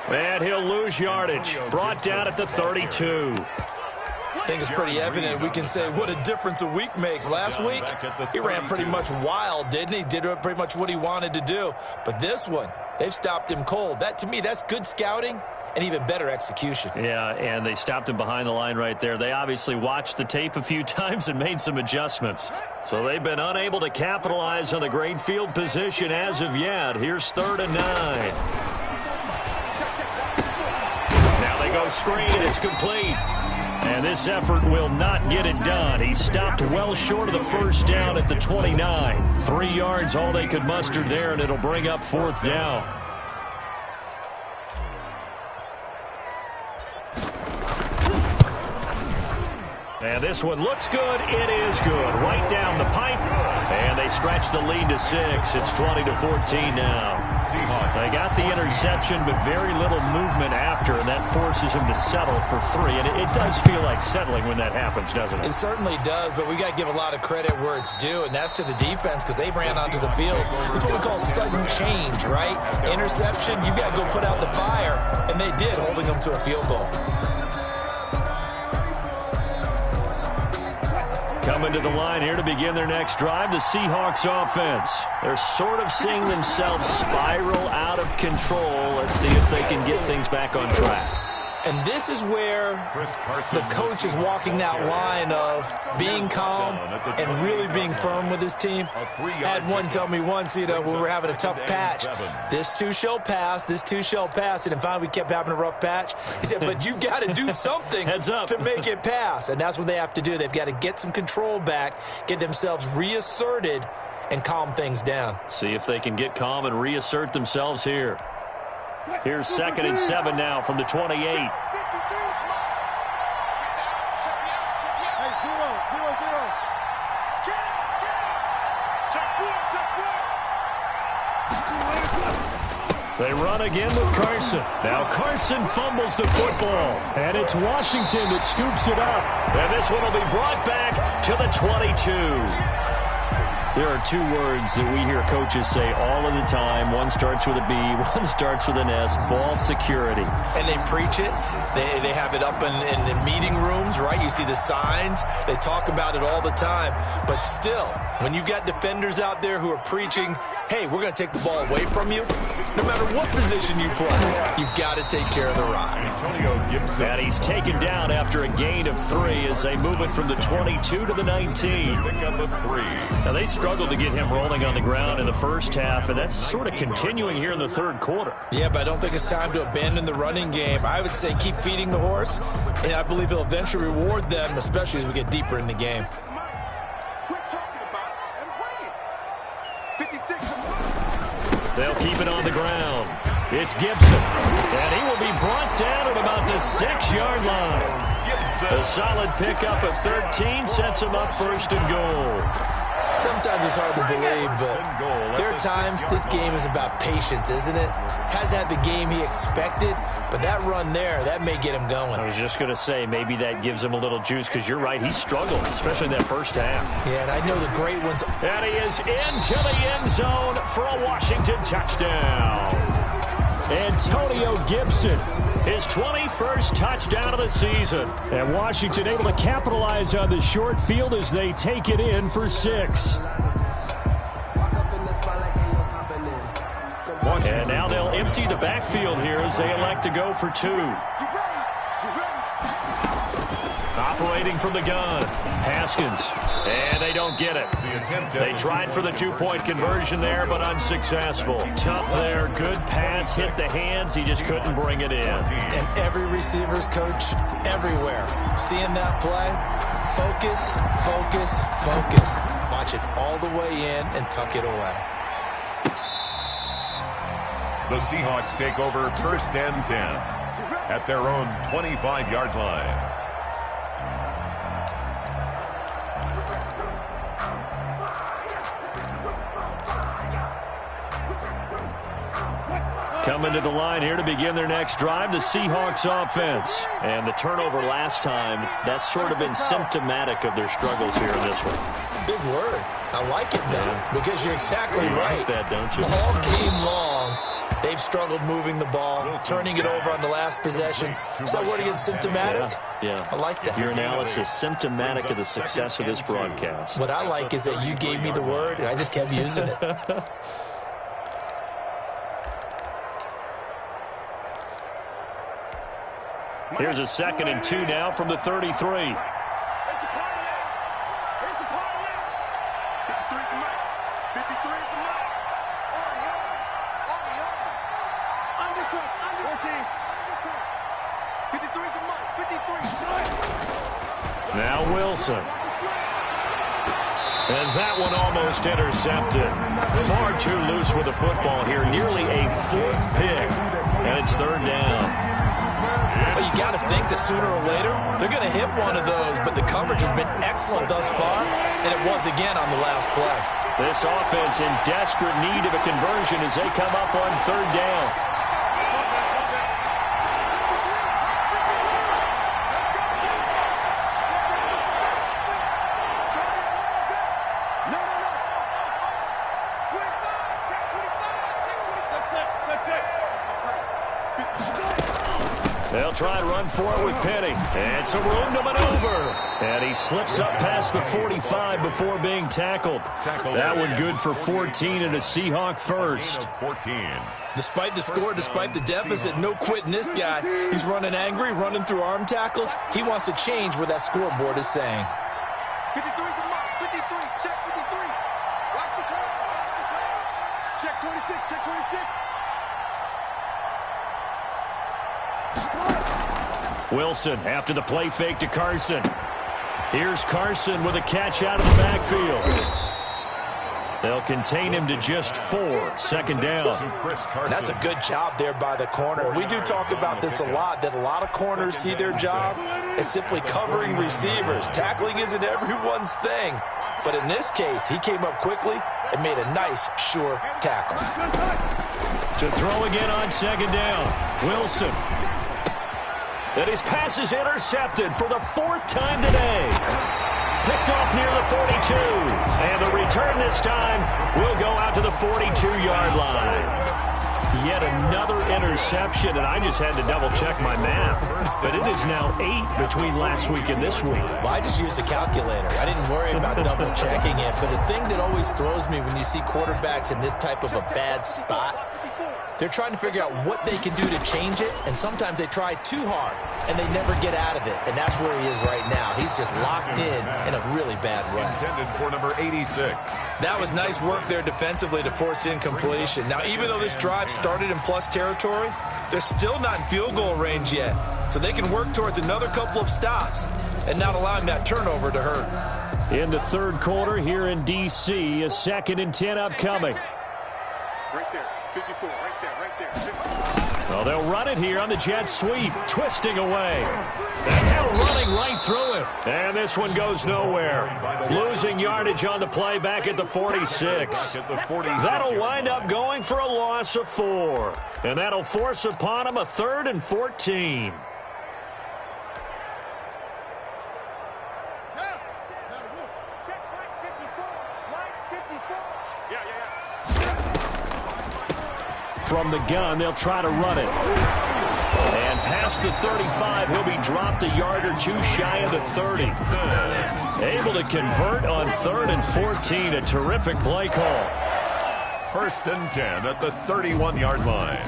And he'll lose yardage. Brought down at the 32. I think it's pretty evident we can say what a difference a week makes. Last week, he ran pretty much wild, didn't he? Did pretty much what he wanted to do. But this one, they've stopped him cold. That, to me, that's good scouting and even better execution. Yeah, and they stopped him behind the line right there. They obviously watched the tape a few times and made some adjustments. So they've been unable to capitalize on the great field position as of yet. Here's 3rd and 9. Go screen, it's complete. And this effort will not get it done. He stopped well short of the first down at the 29. 3 yards, all they could muster there, and it'll bring up 4th down. And this one looks good. It is good. Right down the pipe. And they stretch the lead to 6. It's 20-14 now. They got the interception, but very little movement after, and that forces him to settle for 3. And it does feel like settling when that happens, doesn't it? It certainly does, but we got to give a lot of credit where it's due, and that's to the defense because they ran onto the field. This is what we call sudden change, right? Interception, you got to go put out the fire, and they did, holding them to a field goal. Coming to the line here to begin their next drive, the Seahawks offense. They're sort of seeing themselves spiral out of control. Let's see if they can get things back on track. And this is where the coach is walking that line of being calm and really being firm with his team. I had one tell me once, we were having a tough patch. This too shall pass, this too shall pass. And finally we kept having a rough patch. He said, but you've got to do something to make it pass. And that's what they have to do. They've got to get some control back, get themselves reasserted, and calm things down. See if they can get calm and reassert themselves here. Here's 2nd and 7 now from the 28. They run again with Carson. Now Carson fumbles the football. And it's Washington that scoops it up. And this one will be brought back to the 22. There are two words that we hear coaches say all of the time. One starts with a B, one starts with an S, ball security. And they preach it. They have it up in meeting rooms, right? You see the signs. They talk about it all the time. But still, when you've got defenders out there who are preaching, hey, we're going to take the ball away from you, no matter what position you play, you've got to take care of the rock. And he's taken down after a gain of 3 as they move it from the 22 to the 19. Now, they struggled to get him rolling on the ground in the first half, and that's sort of continuing here in the third quarter. Yeah, but I don't think it's time to abandon the running game. I would say keep feeding the horse, and I believe he'll eventually reward them, especially as we get deeper in the game. They'll keep it on the ground. It's Gibson, and he will be brought down at about the 6-yard line. A solid pickup of 13 sets him up 1st and goal. Sometimes it's hard to believe, but there are times this game is about patience, isn't it? Hasn't had the game he expected, but that run there, that may get him going. I was just going to say, maybe that gives him a little juice, because you're right, he struggled, especially in that first half. Yeah, and I know the great ones. And he is into the end zone for a Washington touchdown. Antonio Gibson, his 21st touchdown of the season. And Washington able to capitalize on the short field as they take it in for 6. And now they'll empty the backfield here as they elect to go for 2. Operating from the gun, Haskins, and they don't get it. They tried for the 2-point conversion there, but unsuccessful. Tough there, good pass, hit the hands, he just couldn't bring it in. And every receiver's coach everywhere, seeing that play, focus, focus, focus. Watch it all the way in and tuck it away. The Seahawks take over 1st and 10 at their own 25-yard line. Coming to the line here to begin their next drive, the Seahawks offense. And the turnover last time, that's sort of been symptomatic of their struggles here in this one. Big word. I like it, though, because you're exactly right. Like that, don't you? All game long, they've struggled moving the ball, turning it over on the last possession. Is that word again, symptomatic? Yeah. I like that. Your analysis, symptomatic of the success of this broadcast. What I like is that you gave me the word, and I just kept using it. Here's a 2nd and 2 now from the 33. Now Wilson. And that one almost intercepted. Far too loose with the football here. Nearly a 4th pick. And it's 3rd down. Well, you got to think that sooner or later they're going to hit one of those, but the coverage has been excellent thus far, and it was again on the last play. This offense in desperate need of a conversion as they come up on 3rd down. They'll They'll try and run for it with Penny. And some room to maneuver. And he slips up past the 45 before being tackled. That one good for 14 and a Seahawk first. 14. Despite the score, despite the deficit, no quitting this guy. He's running angry, running through arm tackles. He wants to change what that scoreboard is saying. 53 to mark. 53. Check 53. Watch the curve. Watch the curve. Check 26. Check 26. Wilson after the play fake to Carson. Here's Carson with a catch out of the backfield. They'll contain him to just 4. Second down. That's a good job there by the corner. We do talk about this a lot, that a lot of corners see their job as simply covering receivers. Tackling isn't everyone's thing. But in this case, he came up quickly and made a nice, sure tackle. To throw again on second down. Wilson. And his pass is intercepted for the 4th time today. Picked off near the 42. And the return this time will go out to the 42-yard line. Yet another interception, and I just had to double-check my math. But it is now 8 between last week and this week. Well, I just used a calculator. I didn't worry about double-checking it. But the thing that always throws me when you see quarterbacks in this type of a bad spot, they're trying to figure out what they can do to change it, and sometimes they try too hard, and they never get out of it. And that's where he is right now. He's just locked in a really bad way. Intended for number 86. That was nice work there defensively to force incompletion. Now, even though this drive started in plus territory, they're still not in field goal range yet. So they can work towards another couple of stops and not allowing that turnover to hurt. In the third quarter here in D.C., a 2nd and 10 upcoming. Right there. 54. Right there. Right there. Well, they'll run it here on the jet sweep, twisting away. And now running right through him. And this one goes nowhere. Losing yardage on the play back at the 46. That'll wind up going for a loss of 4. And that'll force upon him a 3rd and 14. From the gun, they'll try to run it. And past the 35, he'll be dropped a yard or two shy of the 30. Able to convert on 3rd and 14. A terrific play call. 1st and 10 at the 31-yard line.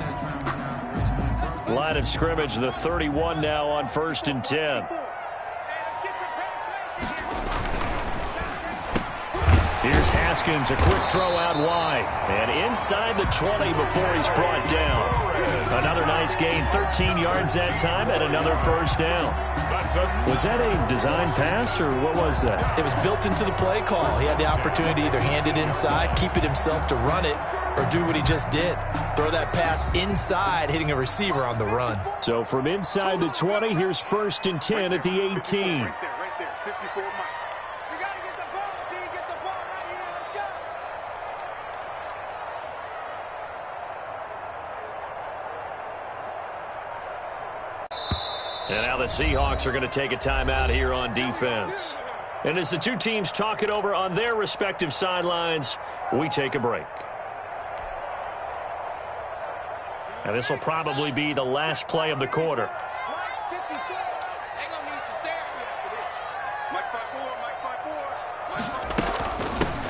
Line of scrimmage, the 31 now on 1st and 10. Here's Haskins, a quick throw out wide. And inside the 20 before he's brought down. Another nice gain, 13 yards that time, and another first down. Was that a design pass, or what was that? It was built into the play call. He had the opportunity to either hand it inside, keep it himself to run it, or do what he just did. Throw that pass inside, hitting a receiver on the run. So from inside the 20, here's 1st and 10 at the 18. Right there. 54 miles. And now the Seahawks are going to take a timeout here on defense. And as the two teams talk it over on their respective sidelines, we take a break. And this will probably be the last play of the quarter.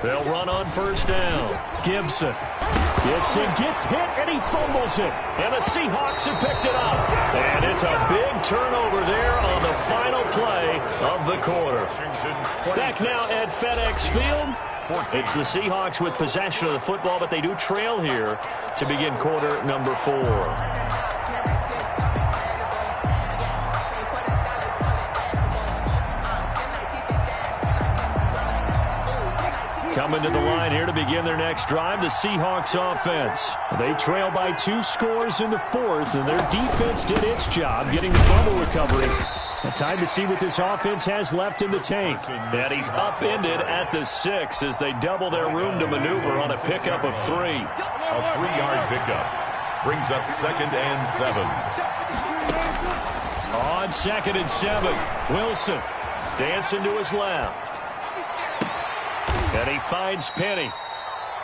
They'll run on first down. Gibson gets hit, and he fumbles it. And the Seahawks have picked it up. And it's a big turnover there on the final play of the quarter. Back now at FedEx Field. It's the Seahawks with possession of the football, but they do trail here to begin quarter number 4. Coming to the line here to begin their next drive, the Seahawks offense. They trail by 2 scores in the 4th, and their defense did its job getting the fumble recovery. A time to see what this offense has left in the tank. And he's upended at the 6 as they double their room to maneuver on a pickup of 3. A 3-yard pickup brings up 2nd and 7. On 2nd and 7, Wilson dancing to his left. And he finds Penny.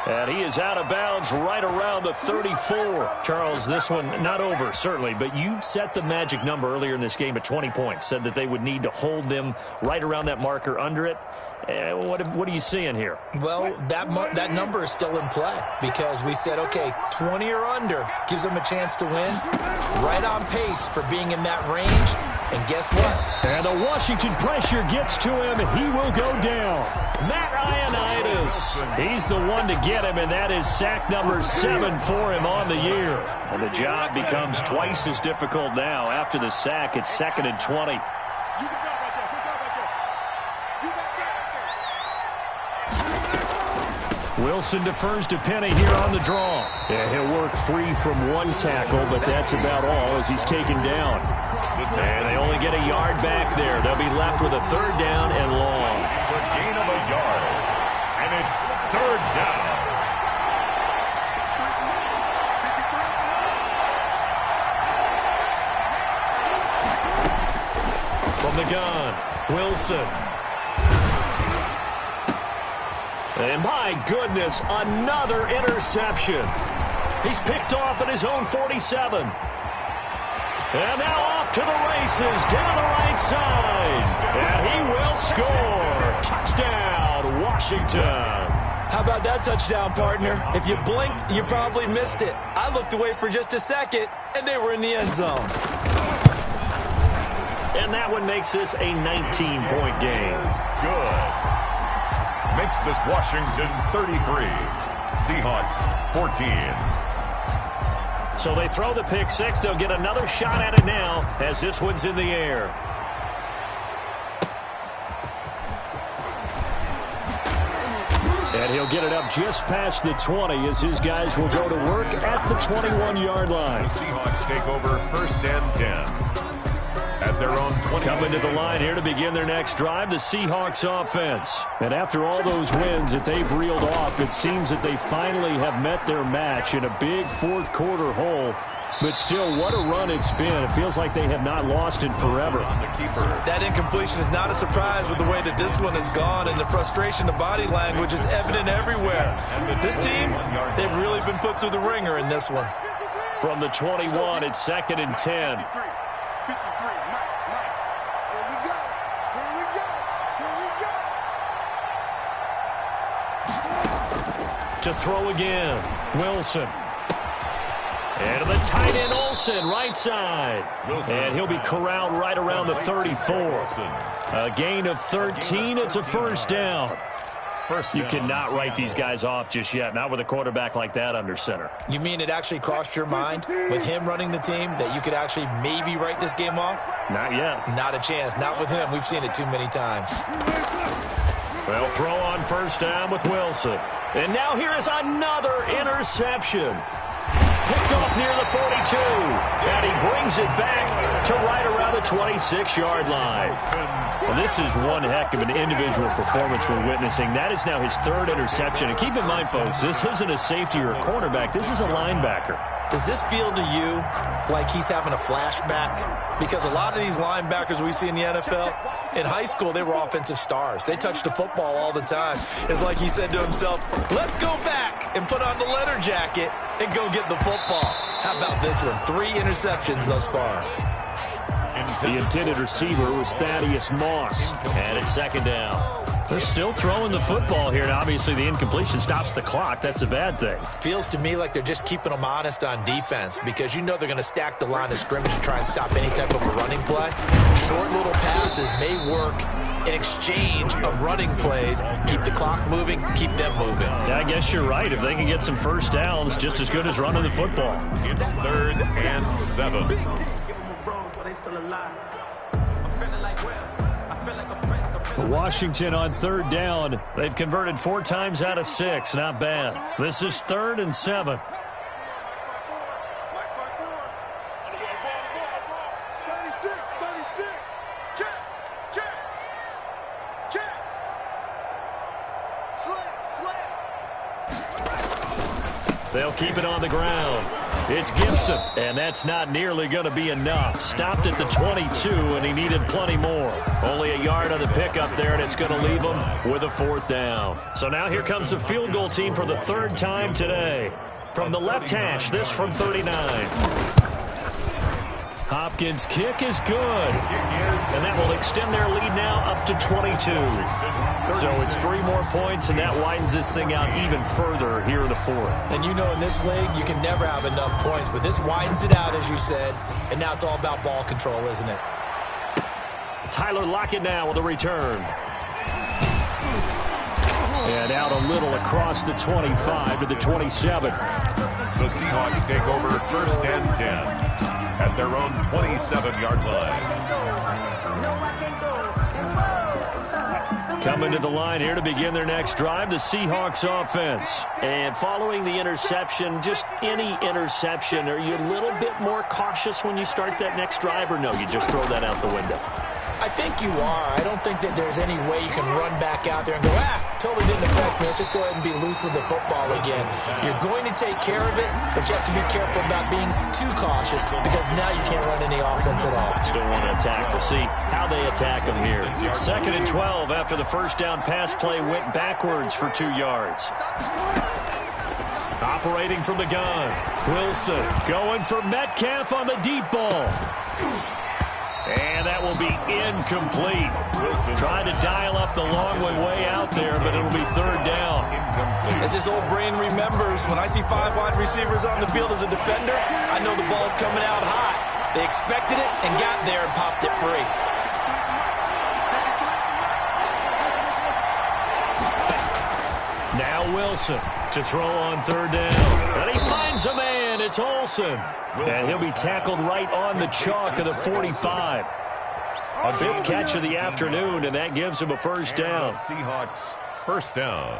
And he is out of bounds right around the 34. Charles, this one not over, certainly, but you set the magic number earlier in this game at 20 points, said that they would need to hold them right around that marker under it. What are you seeing here? Well, that number is still in play because we said, okay, 20 or under gives them a chance to win. Right on pace for being in that range. And guess what? And the Washington pressure gets to him, and he will go down. Matt Ioannidis, he's the one to get him, and that is sack number 7 for him on the year. And the job becomes twice as difficult now. After the sack, it's 2nd and 20. Wilson defers to Penny here on the draw. Yeah, he'll work free from one tackle, but that's about all as he's taken down. And they only get a yard back there. They'll be left with a 3rd down and long. It's a gain of a yard, and it's 3rd down. From the gun, Wilson. And my goodness, another interception. He's picked off at his own 47. And now off to the races down the right side. And he will score. Touchdown, Washington. How about that touchdown, partner? If you blinked, you probably missed it. I looked away for just a second, and they were in the end zone. And that one makes this a 19-point game. Good. Makes this Washington 33. Seahawks 14. So they throw the pick six. They'll get another shot at it now as this one's in the air. And he'll get it up just past the 20 as his guys will go to work at the 21-yard line. The Seahawks take over 1st and 10. At their own 20. Coming to the line here to begin their next drive, the Seahawks offense. And after all those wins that they've reeled off, it seems that they finally have met their match in a big 4th quarter hole. But still, what a run it's been. It feels like they have not lost in forever. That incompletion is not a surprise with the way that this one has gone, and the frustration, the body language is evident everywhere. This team, they've really been put through the ringer in this one. From the 21, it's 2nd and 10. To throw again, Wilson. And to the tight end, Olsen, right side. And he'll be corralled right around the 34. A gain of 13. It's a 1st down. You cannot write these guys off just yet, not with a quarterback like that under center. You mean it actually crossed your mind with him running the team that you could actually maybe write this game off? Not yet. Not a chance. Not with him. We've seen it too many times. They'll throw on 1st down with Wilson. And now here is another interception. Picked off near the 42. And he brings it back to right around the 26-yard line. Well, this is one heck of an individual performance we're witnessing. That is now his 3rd interception. And keep in mind, folks, this isn't a safety or a cornerback. This is a linebacker. Does this feel to you like he's having a flashback? Because a lot of these linebackers we see in the NFL, in high school, they were offensive stars. They touched the football all the time. It's like he said to himself, let's go back and put on the letter jacket and go get the football. How about this one? 3 interceptions thus far. The intended receiver was Thaddeus Moss. And it's 2nd down. They're still throwing the football here, and obviously the incompletion stops the clock. That's a bad thing. Feels to me like they're just keeping them honest on defense because you know they're going to stack the line of scrimmage and try and stop any type of a running play. Short little passes may work in exchange of running plays. Keep the clock moving, keep them moving. Yeah, I guess you're right. If they can get some 1st downs, just as good as running the football. It's 3rd and 7. Washington on 3rd down. They've converted 4 times out of 6. Not bad. This is 3rd and 7. They'll keep it on the ground. It's Gibson, and that's not nearly going to be enough. Stopped at the 22, and he needed plenty more. Only a yard on the pickup there, and it's going to leave him with a 4th down. So now here comes the field goal team for the 3rd time today. From the left hash, this from 39. Hopkins' kick is good, and that will extend their lead now up to 22. So it's 3 more points, and that widens this thing out even further here in the 4th. And you know in this league, you can never have enough points, but this widens it out, as you said, and now it's all about ball control, isn't it? Tyler Lockett now with a return. And out a little across the 25 to the 27. The Seahawks take over 1st and 10 at their own 27-yard line. Coming to the line here to begin their next drive, the Seahawks offense. And following the interception, just any interception, are you a little bit more cautious when you start that next drive, or no, you just throw that out the window? I think you are. I don't think that there's any way you can run back out there and go, totally didn't affect me. Let's just go ahead and be loose with the football again. You're going to take care of it, but you have to be careful about being too cautious because now you can't run any offense at all. Still want to attack. We'll see how they attack them here. 2nd and 12 after the first down pass play went backwards for 2 yards. Operating from the gun. Wilson going for Metcalf on the deep ball. And that will be incomplete. Wilson trying to dial up the long way out there, but it'll be 3rd down. As this old brain remembers, when I see 5 wide receivers on the field as a defender, I know the ball's coming out high. They expected it and got there and popped it free. Now Wilson to throw on 3rd down. And he finds a man. It's Olsen. And he'll be tackled right on the chalk of the 45. A 5th catch of the afternoon, and that gives him a 1st down. Seahawks 1st down.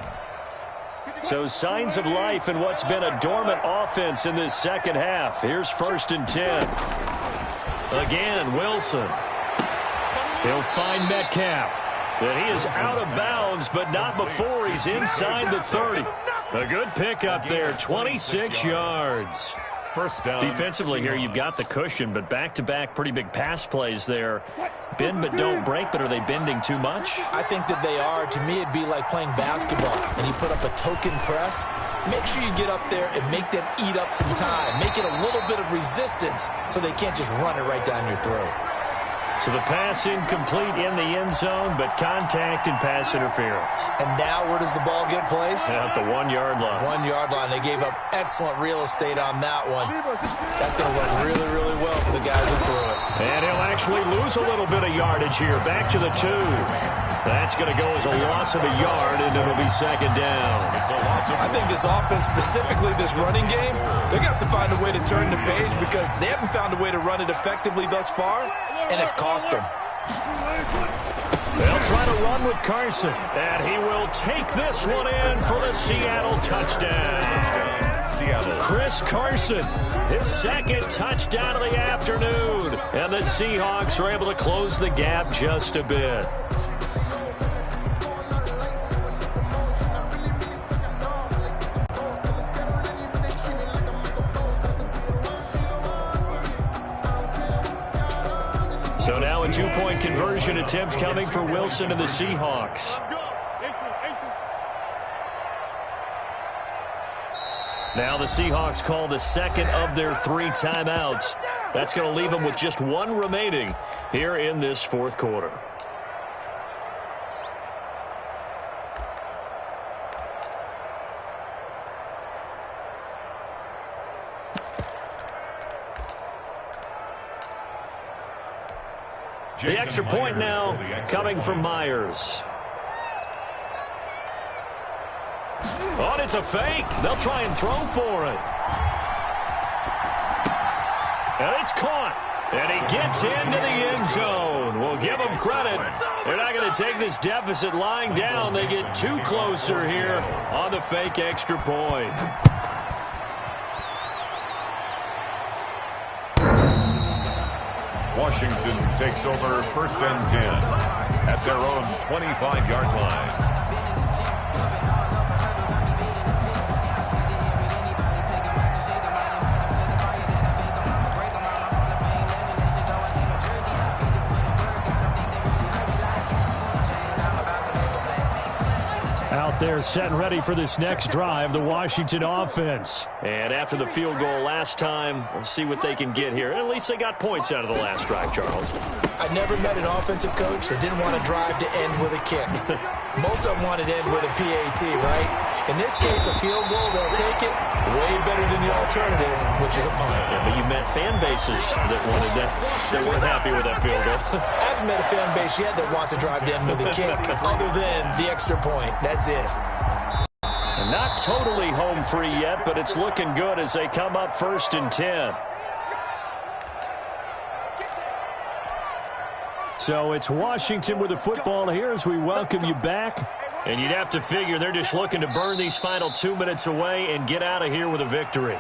So signs of life in what's been a dormant offense in this 2nd half. Here's 1st and 10. Again, Wilson. He'll find Metcalf. And he is out of bounds, but not before he's inside the 30. A good pickup there, 26 yards. 1st down. Defensively here, you've got the cushion, but back-to-back pretty big pass plays there. Bend but don't break, but are they bending too much? I think that they are. To me, it'd be like playing basketball, and you put up a token press. Make sure you get up there and make them eat up some time. Make it a little bit of resistance so they can't just run it right down your throat. So the pass incomplete in the end zone, but contact and pass interference. And now where does the ball get placed? At the 1-yard line. 1-yard line. They gave up excellent real estate on that one. That's going to work really, really well for the guys who threw it. And he'll actually lose a little bit of yardage here. Back to the 2. That's going to go as a loss of a yard, and it'll be 2nd down. I think this offense, specifically this running game, they're going to have to find a way to turn the page because they haven't found a way to run it effectively thus far, and it's cost them. They'll try to run with Carson, and he will take this one in for the Seattle touchdown. Seattle. Chris Carson, his 2nd touchdown of the afternoon, and the Seahawks are able to close the gap just a bit. So now a 2-point conversion attempt coming for Wilson and the Seahawks. Now the Seahawks call the 2nd of their 3 timeouts. That's going to leave them with just 1 remaining here in this 4th quarter. The extra point now coming from Myers. Oh, and it's a fake. They'll try and throw for it. And it's caught. And he gets into the end zone. We'll give them credit. They're not going to take this deficit lying down. They get 2 closer here on the fake extra point. Washington takes over 1st and 10 at their own 25-yard line. Out there set and ready for this next drive, the Washington offense. And after the field goal last time, we'll see what they can get here. At least they got points out of the last drive, Charles. I never met an offensive coach that didn't want to drive to end with a kick. Most of them wanted to end with a PAT, right? In this case, a field goal, they'll take it. Way better than the alternative, which is a punt. Yeah, but you met fan bases that wanted that, that weren't happy with that field goal. I haven't met a fan base yet that wants to drive to end with a kick, other than the extra point. That's it. Not totally home free yet, but it's looking good as they come up 1st and 10. So it's Washington with the football here as we welcome you back. And you'd have to figure they're just looking to burn these final 2 minutes away and get out of here with a victory.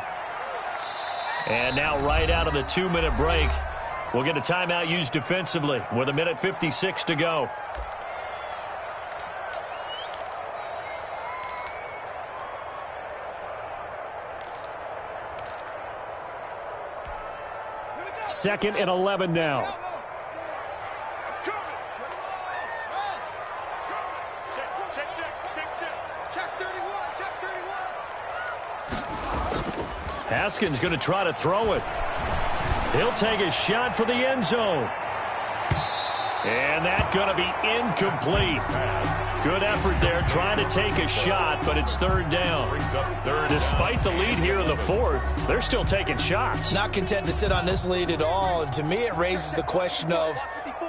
And now right out of the 2-minute break, we'll get a timeout used defensively with 1:56 to go. Second and 11 now. Haskins going to try to throw it. He'll take a shot for the end zone. And that's going to be incomplete. Good effort there trying to take a shot, but it's 3rd down. Despite the lead here in the 4th, they're still taking shots. Not content to sit on this lead at all. And to me, it raises the question of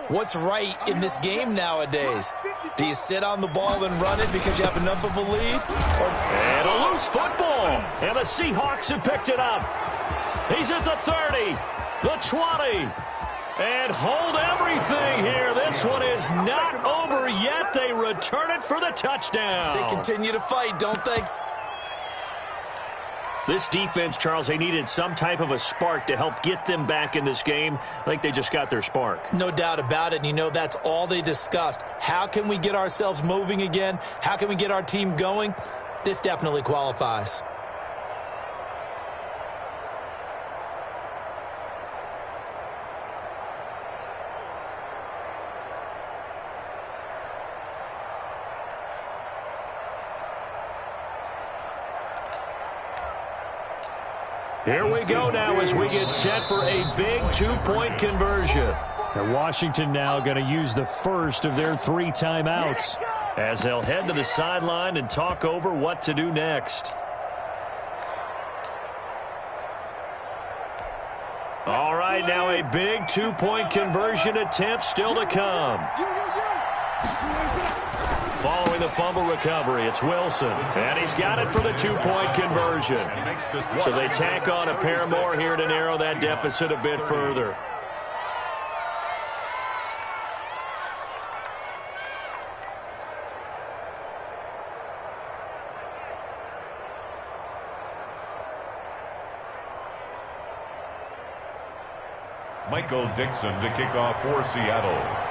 what's right in this game nowadays. Do you sit on the ball and run it because you have enough of a lead? And a loose football. And the Seahawks have picked it up. He's at the 30, the 20. And hold everything here. This one is not over yet. They return it for the touchdown. They continue to fight, don't they? This defense, Charles, they needed some type of a spark to help get them back in this game. I think they just got their spark. No doubt about it. And you know that's all they discussed. How can we get ourselves moving again? How can we get our team going? This definitely qualifies. Here we go now as we get set for a big 2-point conversion. And Washington now going to use the first of their 3 timeouts as they'll head to the sideline and talk over what to do next. All right, now a big 2-point conversion attempt still to come. Following the fumble recovery, it's Wilson. And he's got it for the 2-point conversion. So they tack on a pair more here to narrow that deficit a bit further. Michael Dixon to kick off for Seattle.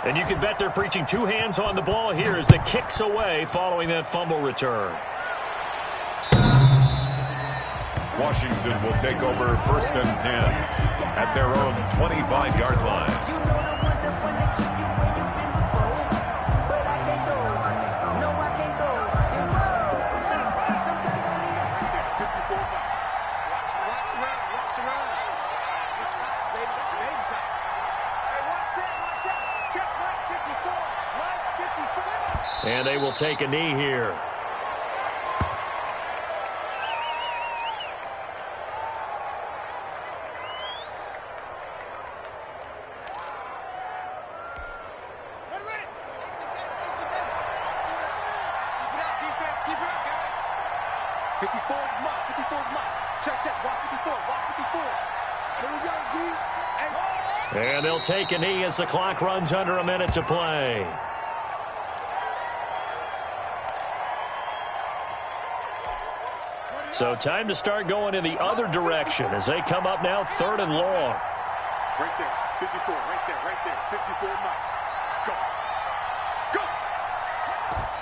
And you can bet they're preaching 2 hands on the ball here as the kick's away following that fumble return. Washington will take over 1st and 10 at their own 25-yard line. And they will take a knee here. And they'll take a knee as the clock runs under a minute to play. So time to start going in the other direction as they come up now 3rd and long. Right there, 54, right there, 54, Mike. Go. Go.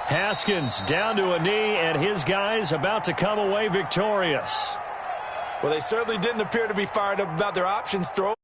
Haskins down to a knee, and his guys about to come away victorious. Well, they certainly didn't appear to be fired up about their options throw.